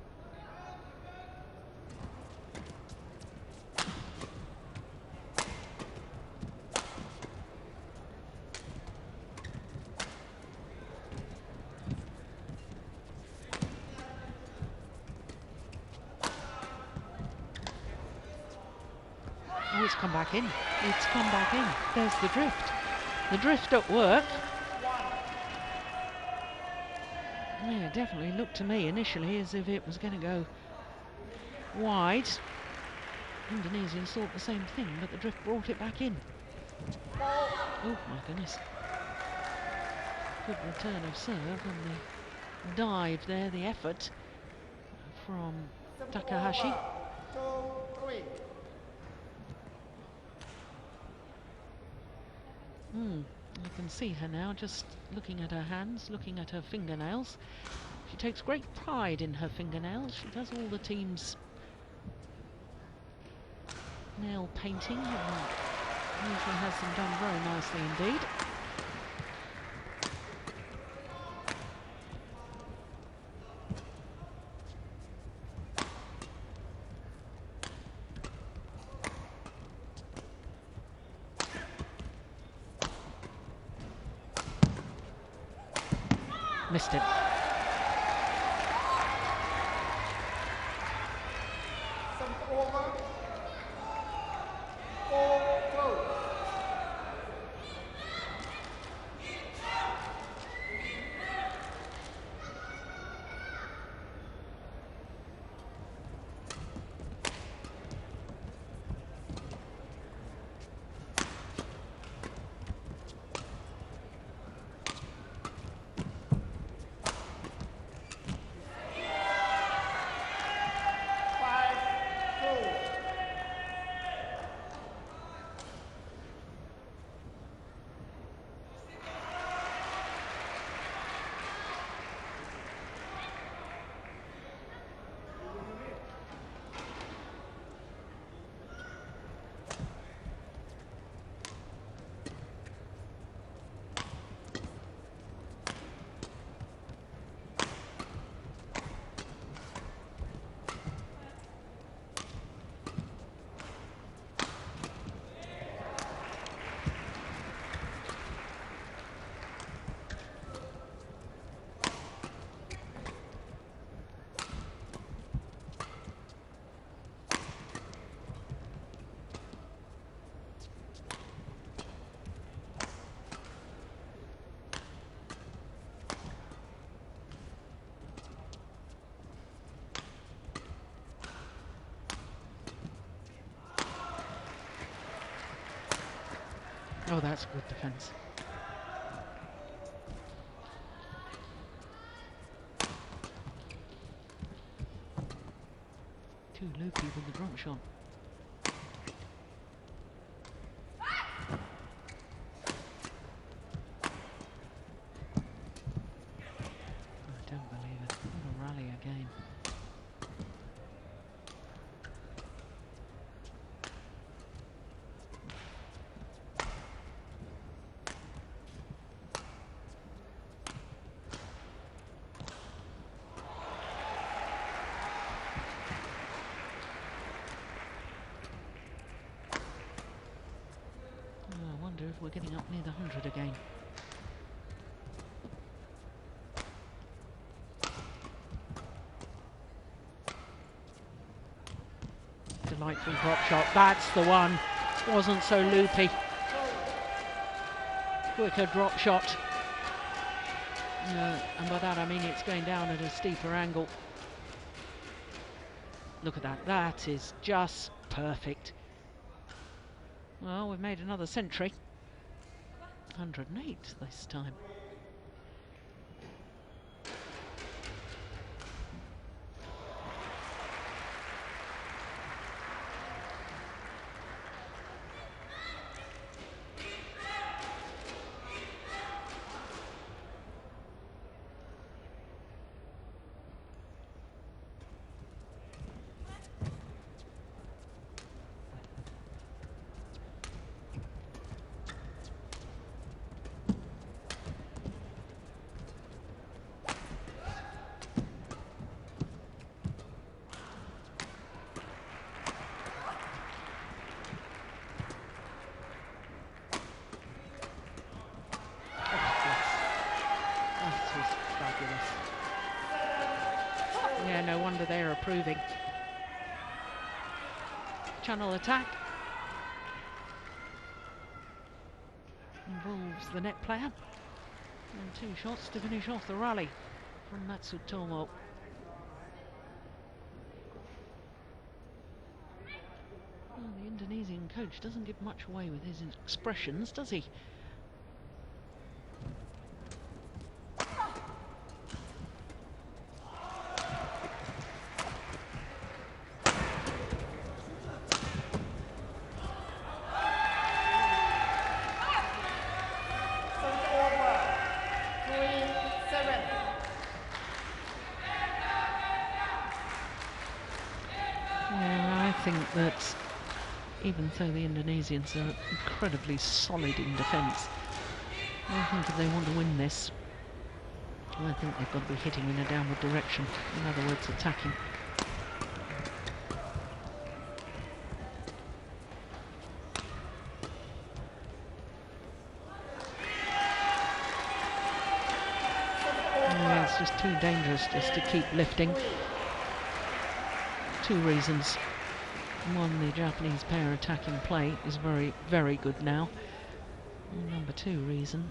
Oh, it's come back in. It's come back in. There's the drift. The drift at work. Yeah, it definitely looked to me initially as if it was going to go wide. Indonesians thought the same thing, but the drift brought it back in. Oh my goodness. Good return of serve and the dive there, the effort from Takahashi. You can see her now just looking at her hands, looking at her fingernails. She takes great pride in her fingernails. She does all the team's nail painting and usually has them done very nicely indeed. Missed it. Oh, that's good defense. Too loopy with the drop shot. I don't believe it. What a rally again. If we're getting up near the 100 again. Delightful drop shot. That's the one. Wasn't so loopy. Quicker drop shot. And by that I mean it's going down at a steeper angle. Look at that. That is just perfect. Well, we've made another century. 108 this time. Yeah, no wonder they're approving. Channel attack. Involves the net player. And 2 shots to finish off the rally from Matsutomo. Well, the Indonesian coach doesn't give much away with his expressions, does he? I think that even though the Indonesians are incredibly solid in defence, I think if they want to win this, I think they've got to be hitting in a downward direction. In other words, attacking. Yeah, it's just too dangerous just to keep lifting. 2 reasons. One, the Japanese pair attacking play is very, very good now. And number 2 reason,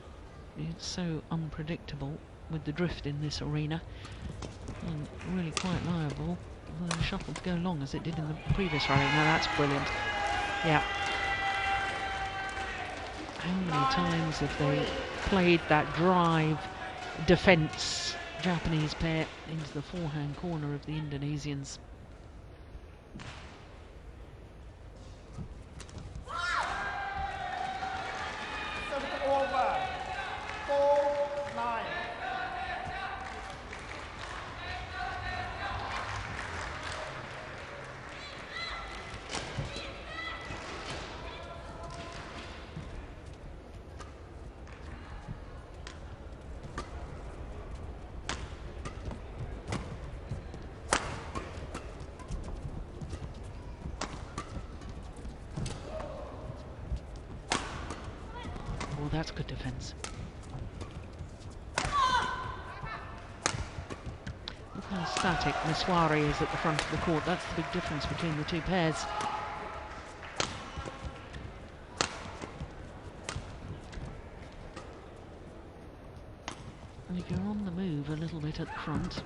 it's so unpredictable with the drift in this arena, and really quite liable for the shuttle to go long as it did in the previous rally. Now that's brilliant. Yeah. How many times have they played that drive defence Japanese pair into the forehand corner of the Indonesians? Oh, that's good defence. Look how static Maheswari is at the front of the court. That's the big difference between the 2 pairs. And if you're on the move a little bit at the front,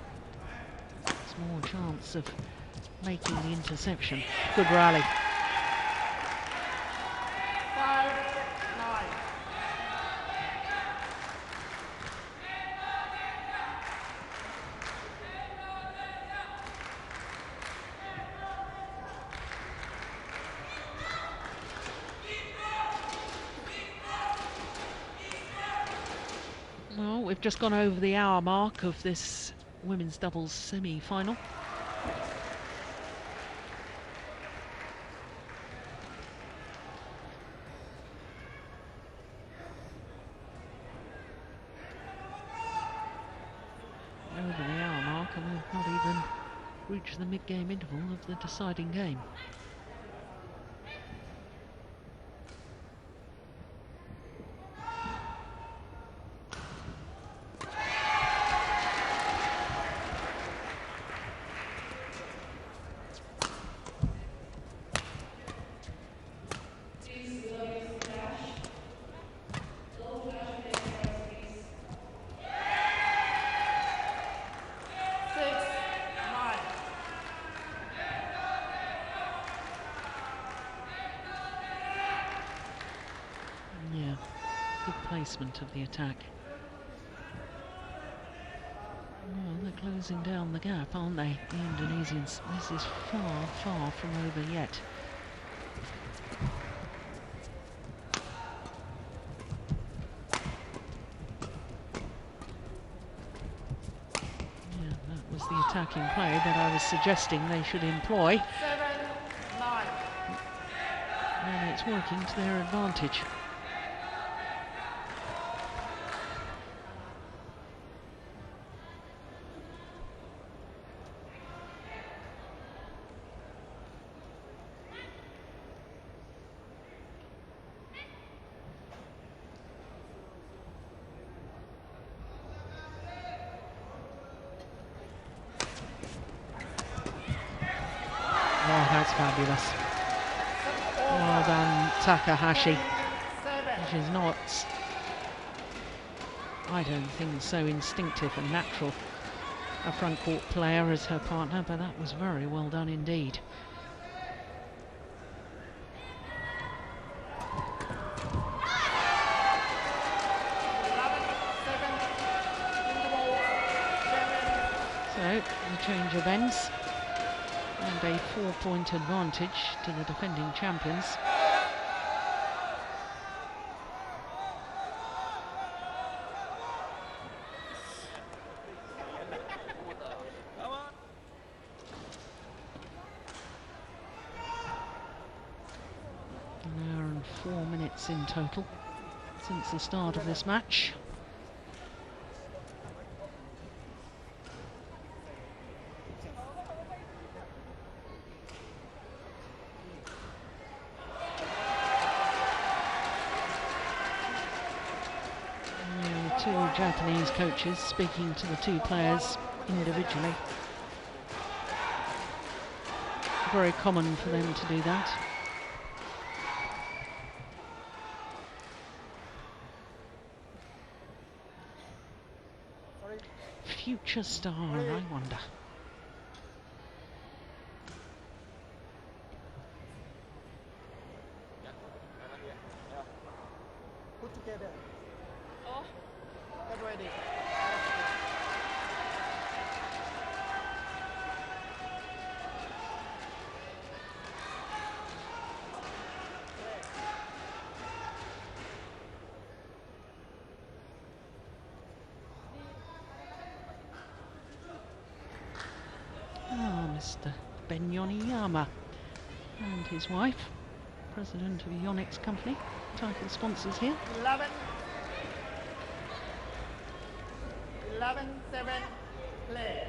there's more chance of making the interception. Good rally. 5-9. Well, we've just gone over the hour mark of this women's doubles semi-final. Over the hour mark, and we've not even reached the mid-game interval of the deciding game. Placement of the attack. Well, they're closing down the gap, aren't they, the Indonesians? This is far, far from over yet. Yeah, that was the attacking play that I was suggesting they should employ. 7-9. And it's working to their advantage. Oh, that's fabulous. Well done, Takahashi. Which is not, I don't think, so instinctive and natural a front court player as her partner, but that was very well done indeed. So, the change of ends and a 4-point advantage to the defending champions. An hour and 4 minutes in total since the start of this match. Two Japanese coaches speaking to the two players individually. Very common for them to do that. Future star, I wonder. Put together. Get ready. Mr. Ben Yoniyama and his wife, president of Yonex company, title sponsors here. 11-7, play.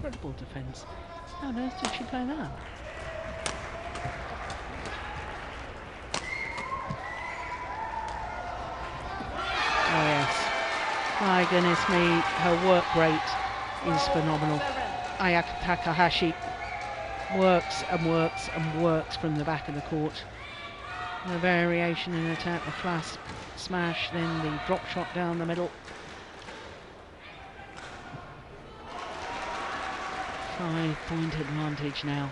Incredible defence. How on earth did she play that? Oh yes. My goodness me, her work rate is phenomenal. Ayaka Takahashi works and works and works from the back of the court. The variation in attack, the flash smash, then the drop shot down the middle. 5-point advantage now.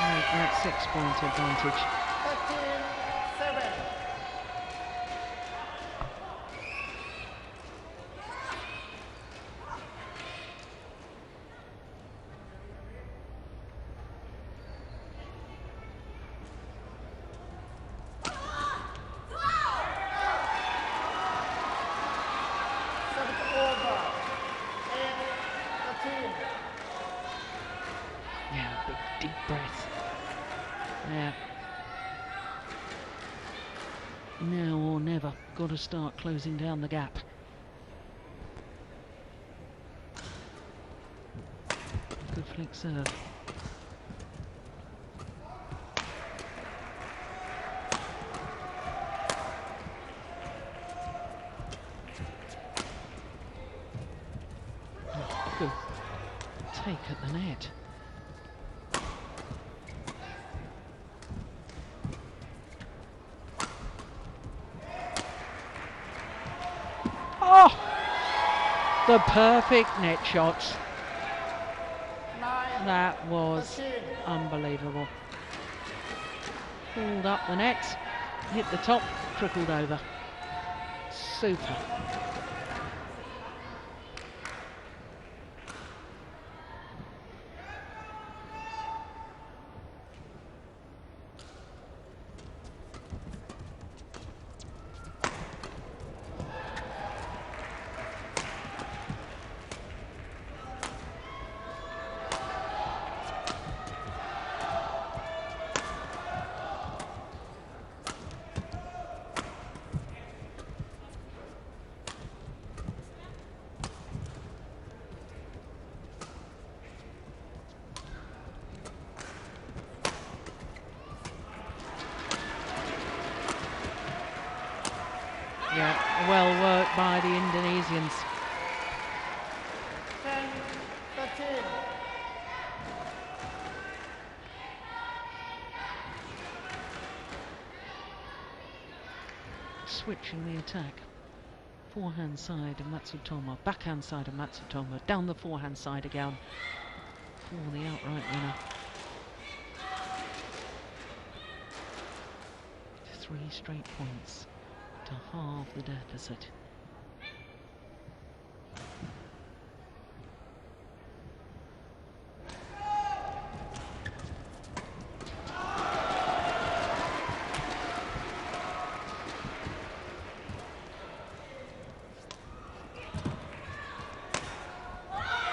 Make that 6-point advantage. 13-7. Yeah, big deep breath. Yeah. Now or never, got to start closing down the gap. Good flick serve. Good take at the net. Oh! The perfect net shots. That was unbelievable. Pulled up the net, hit the top, trickled over. Super. Yeah, well worked by the Indonesians. 10-13. Switching the attack. Forehand side of Matsutomo, backhand side of Matsutomo, down the forehand side again for the outright winner. 3 straight points to halve the deficit.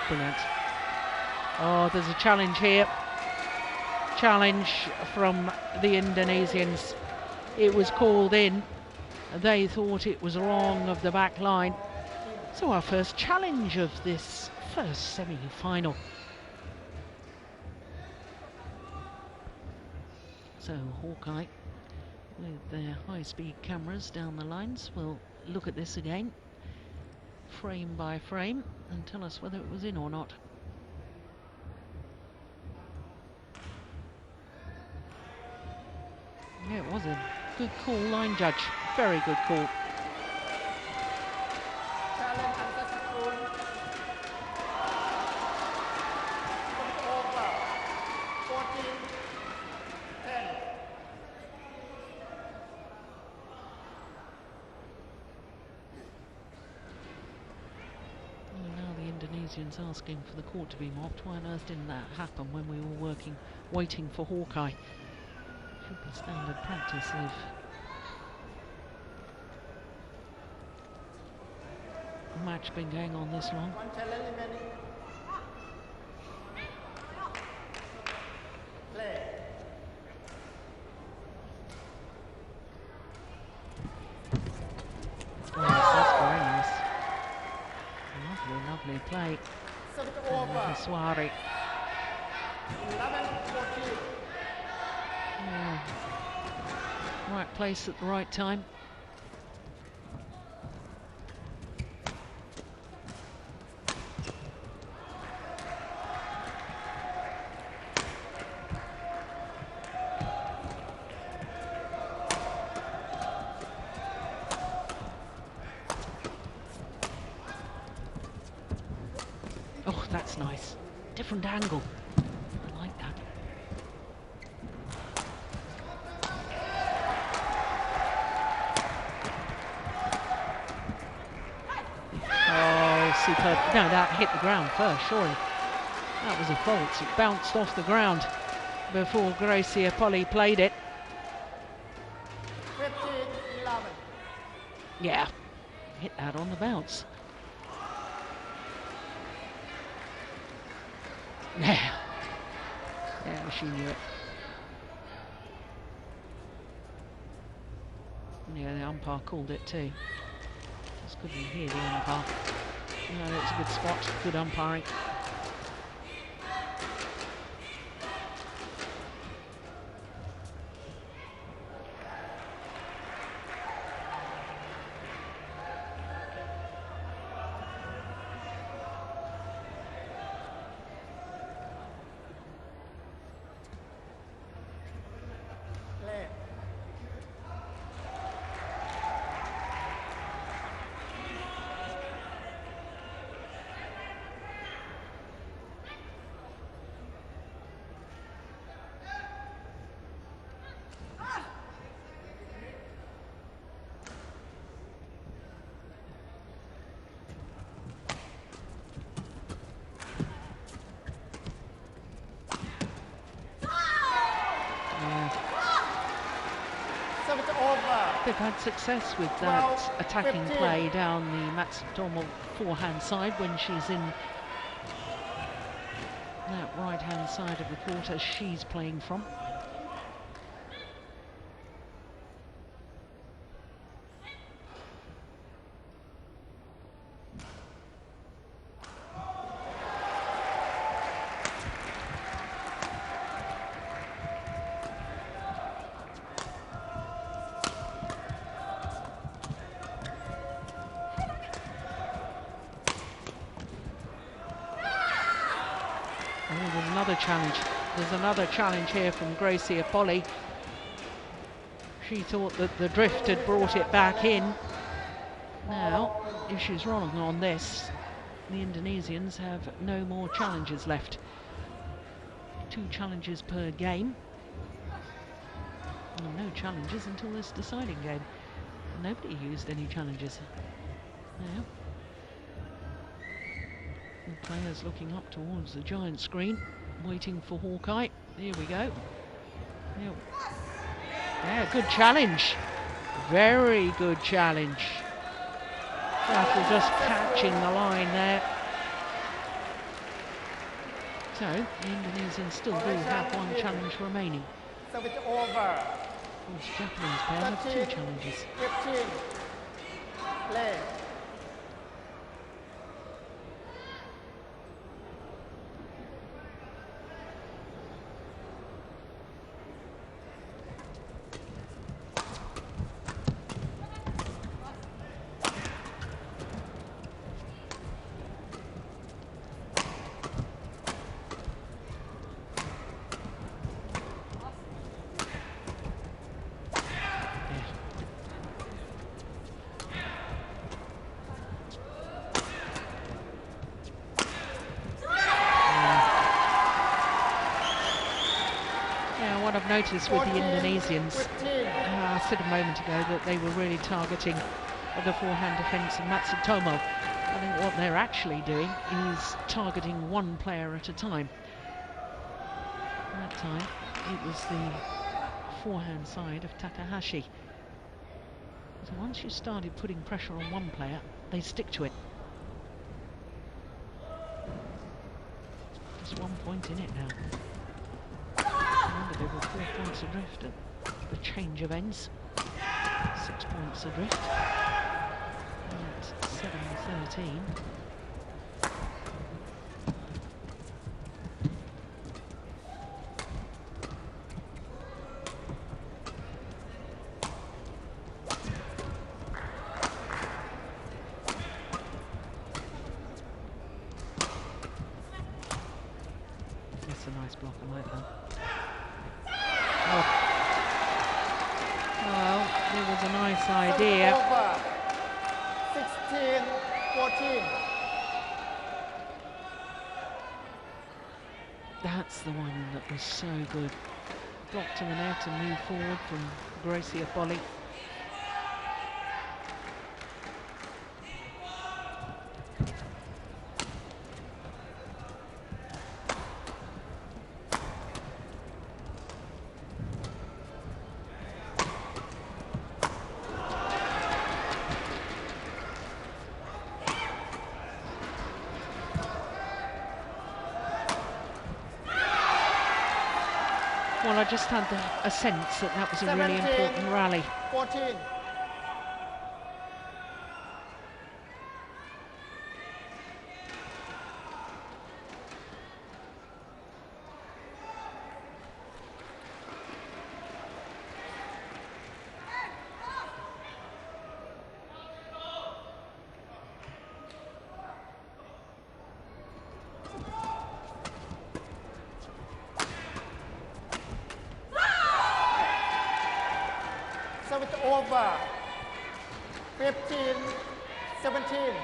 Brilliant. Oh, there's a challenge here. Challenge from the Indonesians. It was called in. They thought it was wrong of the back line. So our first challenge of this first semi-final. So Hawkeye, with their high-speed cameras down the lines, will look at this again, frame by frame, and tell us whether it was in or not. Yeah, it was in. Good call, line judge. Very good call. Challenge unsuccessful. Over. 14-10. Well, now the Indonesians asking for the court to be mopped. Why on earth didn't that happen when we were waiting for Hawkeye? Should be standard practice of the match been going on this long. One challenge remaining. Play. Oh, yes, that's very nice. Lovely, lovely play. Service over. Maheswari. 11-14. Yeah. Right place at the right time. Oh, that's nice. Different angle. I like that. Oh, superb. No, that hit the ground first, surely. That was a fault. It bounced off the ground before Greysia Polii played it. 15-11. Yeah, hit that on the bounce. Yeah. Yeah, she knew it. Yeah, the umpire called it too. Just couldn't hear the umpire. No, it's a good spot, good umpiring. Play. Service over. They've had success with that attacking 15. play down the Matsutomo forehand side when she's in that right hand side of the court as she's playing from. challenge. There's another challenge here from Greysia Polii. She thought that the drift had brought it back in. Now, if she's wrong on this, the Indonesians have no more challenges left. 2 challenges per game. And no challenges until this deciding game. Nobody used any challenges. Now, the players looking up towards the giant screen, waiting for Hawkeye. Here we go. Yeah, good challenge. Very good challenge. After just catching the line there. So, the Indonesians still do have 1 challenge remaining. So it's over. Of course, Japanese pair have 2 challenges. 15. Play. What I've noticed with the Indonesians, I said a moment ago that they were really targeting the forehand defence of Matsutomo. I think what they're actually doing is targeting 1 player at a time. That time it was the forehand side of Takahashi. So once you started putting pressure on 1 player, they stick to it. Just 1 point in it now. Remember, they were 4 points adrift at the change of ends. 6 points adrift. At 7-13. That's a nice block, I like that. Well, it was a nice idea. 16-14. That's the one that was so good. Block to the net and move forward from Greysia Polii. Well, I just had a sense that that was a really important rally. 14. So it's over. 15-17.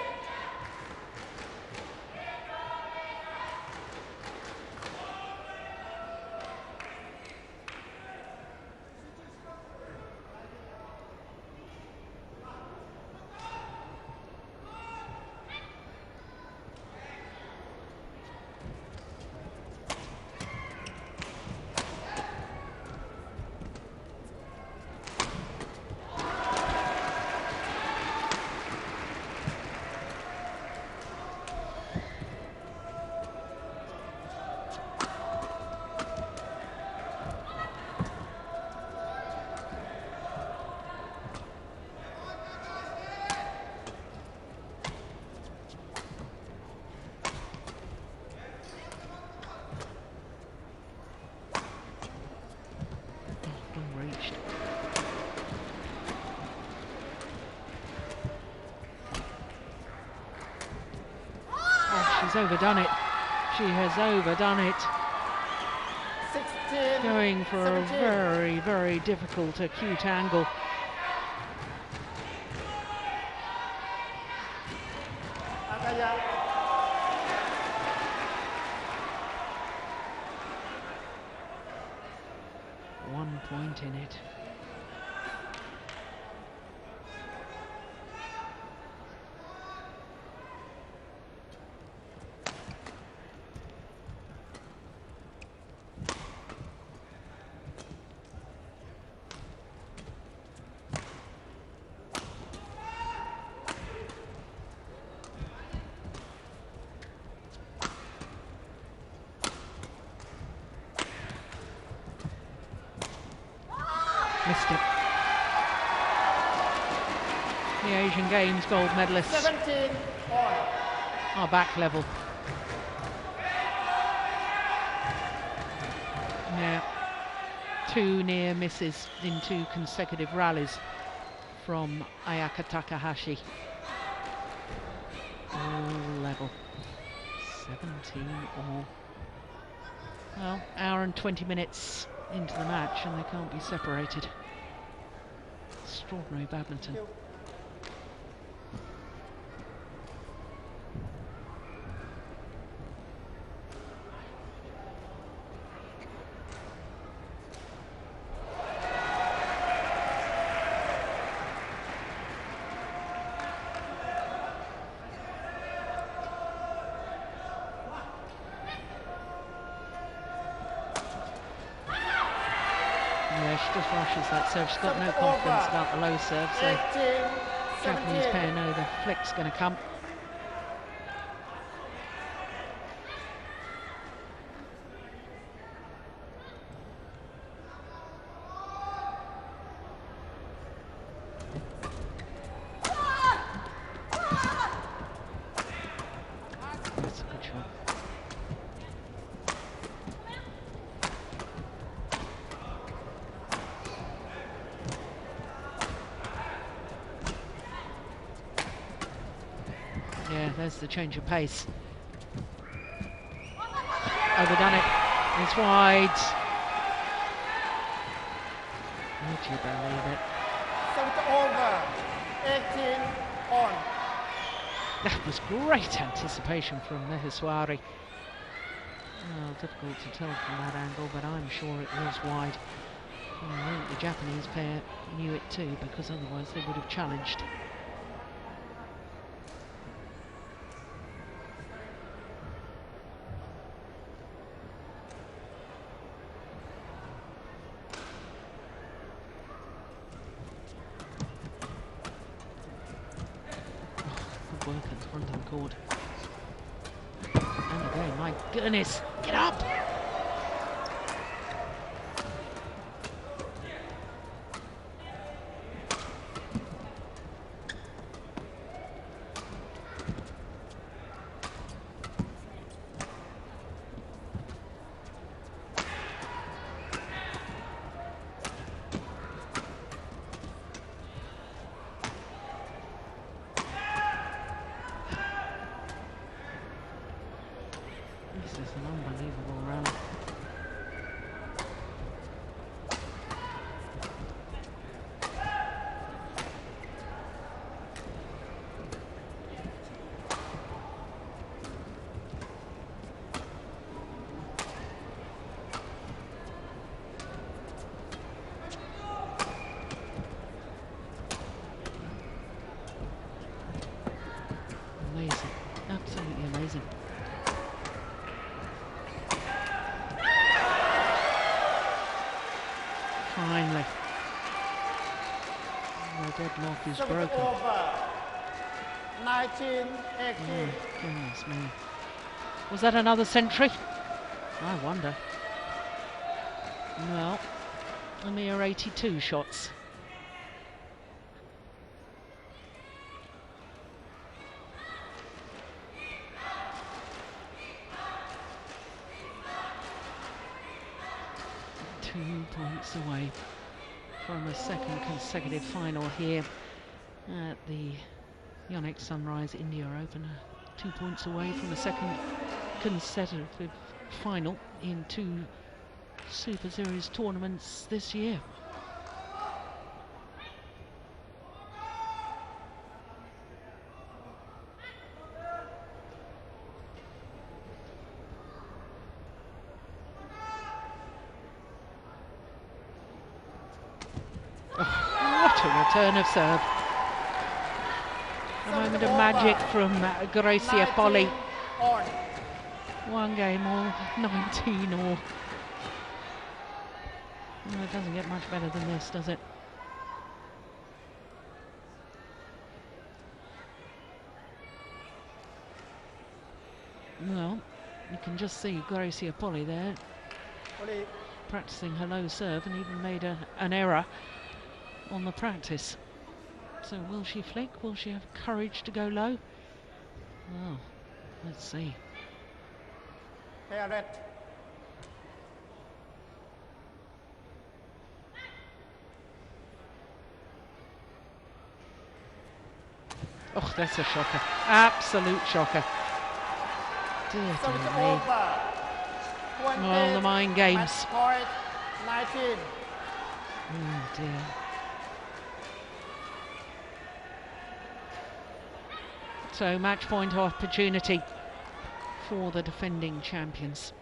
She's overdone it. She has overdone it. going for 17. a very, very difficult acute angle. Ayaka. 1 point in it. Missed it. The Asian Games gold medalists 17 on. are back level. Yeah, 2 near misses in 2 consecutive rallies from Ayaka Takahashi. All level. 17 all. Well, hour and 20 minutes into the match and they can't be separated. Extraordinary badminton. Yeah, she just rushes that serve. She's got no confidence about the low serve, so 18, Japanese 17. pair know the flick's going to come. That's a good shot. Yeah, there's the change of pace. Overdone it. It's wide. Would you believe it? Set over. 18 on. That was great anticipation from Maheswari. Well, difficult to tell from that angle, but I'm sure it was wide. And I think the Japanese pair knew it too, because otherwise they would have challenged. Good work at the front of the court. And again, my goodness, get up! This is an unbelievable rally. Amazing, absolutely amazing. Finally. The deadlock is Set broken. over. 19, 18. Oh, goodness me. Was that another century? I wonder. Well, a mere 82 shots. Points away from a second consecutive final here at the Yonex Sunrise India Open. 2 points away from a second consecutive final in 2 Super Series tournaments this year. What a return of serve. A moment of magic from Greysia Polii. One game or 19 or... Well, it doesn't get much better than this, does it? Well, you can just see Greysia Polii there practicing her low serve and even made an error on the practice. So will she flick? Will she have courage to go low? Well, let's see. Oh, that's a shocker. Absolute shocker. Dear me. Well, the mind games. Point 19. Oh dear. So match point opportunity for the defending champions.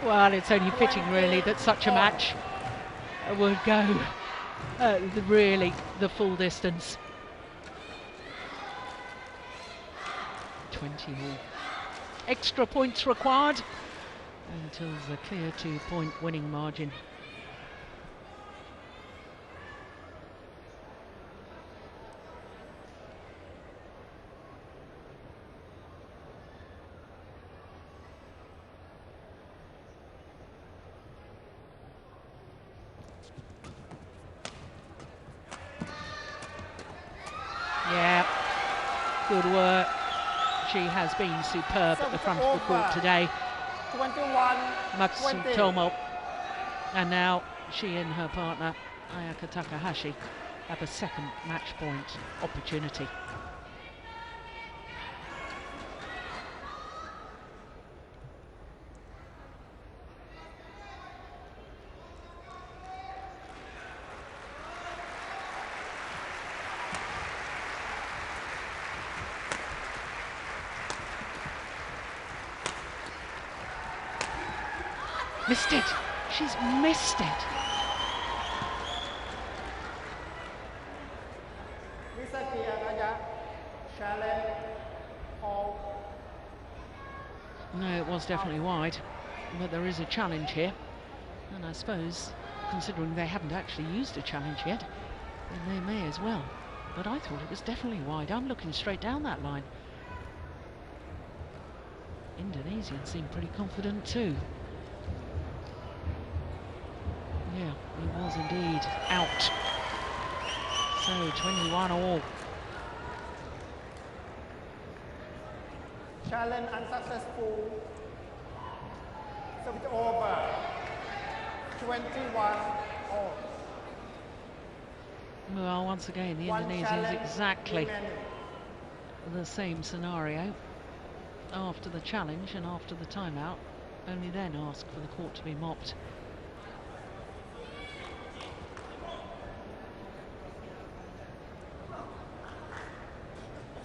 Well, it's only fitting really that such a match would go really the full distance. 20 more. Extra points required until the clear 2-point winning margin. Yeah, good work. She has been superb at the front of the court today. 21, Matsutomo. And now she and her partner, Ayaka Takahashi, have a second match point opportunity. Missed it. She's missed it. Misaki and Ayaka, challenge, all. No, it was definitely wide, but there is a challenge here. And I suppose, considering they haven't actually used a challenge yet, then they may as well. But I thought it was definitely wide. I'm looking straight down that line. Indonesian seemed pretty confident too. Yeah, he was indeed out. So 21 all. Challenge unsuccessful. Service over. 21 all. Well, once again, the Indonesians exactly the same scenario. After the challenge and after the timeout, only then ask for the court to be mopped.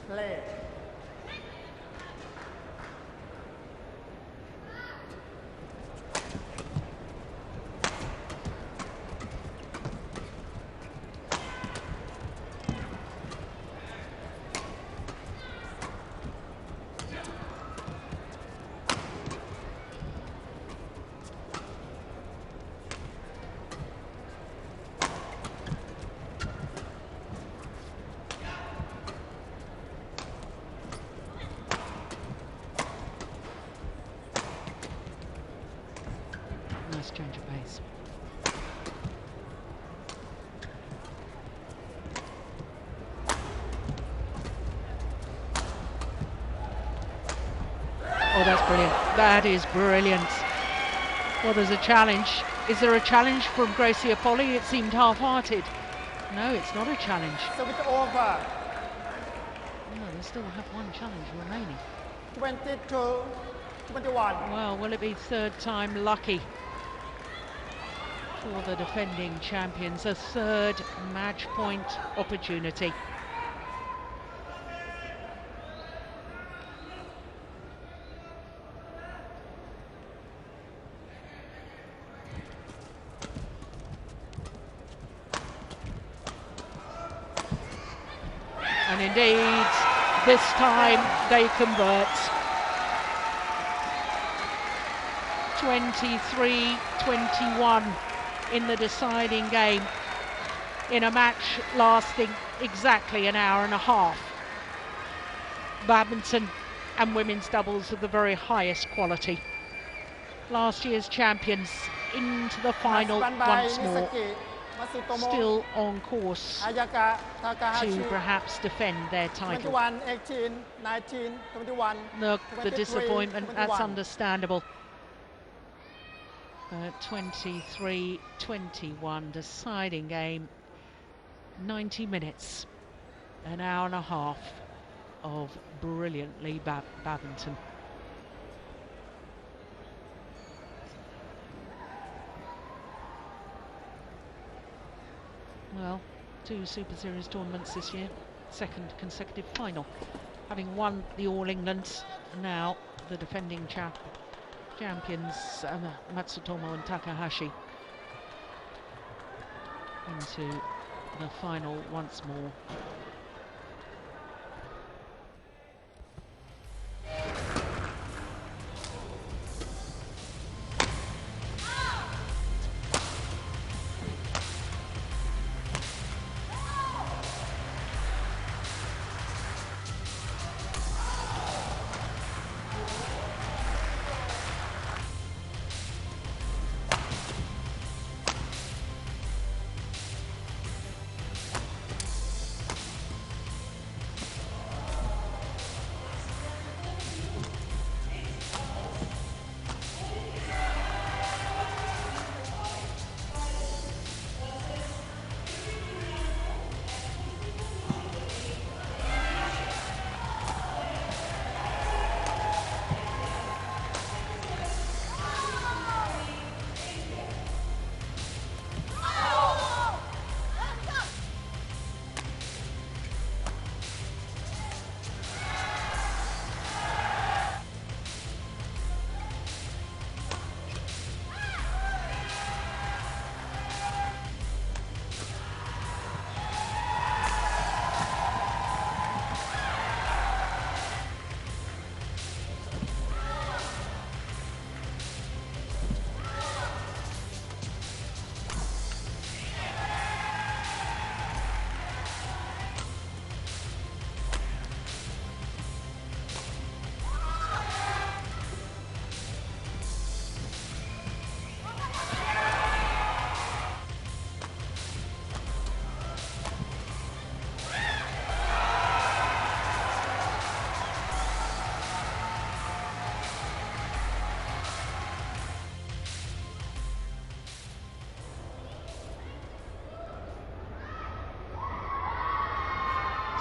Play. Oh, that's brilliant. That is brilliant. Well, there's a challenge. Is there a challenge from Greysia Polii? It seemed half-hearted. No, it's not a challenge. So it's over. No, they still have one challenge remaining. 22-21. Well, will it be third time lucky for the defending champions? A third match point opportunity. And indeed, this time they convert. 23-21 in the deciding game, in a match lasting exactly an hour and a half. Badminton and women's doubles of the very highest quality. Last year's champions into the final once more. Misaki, Matsutomo, Still on course Ayaka, Takahashi, to perhaps defend their title. 21-18, 19-21. Look, the 23, disappointment, 21. that's understandable. 23-21 deciding game, 90 minutes, an hour and a half of brilliantly badminton. Well, 2 Super Series tournaments this year, second consecutive final. Having won the All England, now the defending champions Matsutomo and Takahashi into the final once more.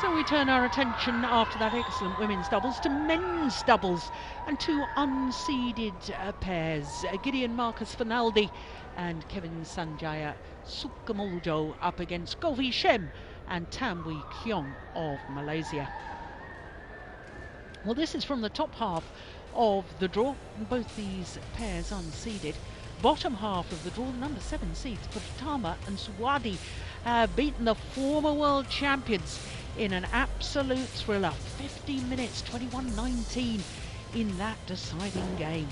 So we turn our attention after that excellent women's doubles to men's doubles and 2 unseeded pairs, Gideon Marcus Finaldi and Kevin Sanjaya Sukamuljo up against Govi Shem and Tam Wee Kyong of Malaysia. Well, this is from the top half of the draw, both these pairs unseeded. Bottom half of the draw, the number 7 seeds, Pratama and Swadi, have beaten the former world champions in an absolute thriller. 15 minutes, 21-19 in that deciding game.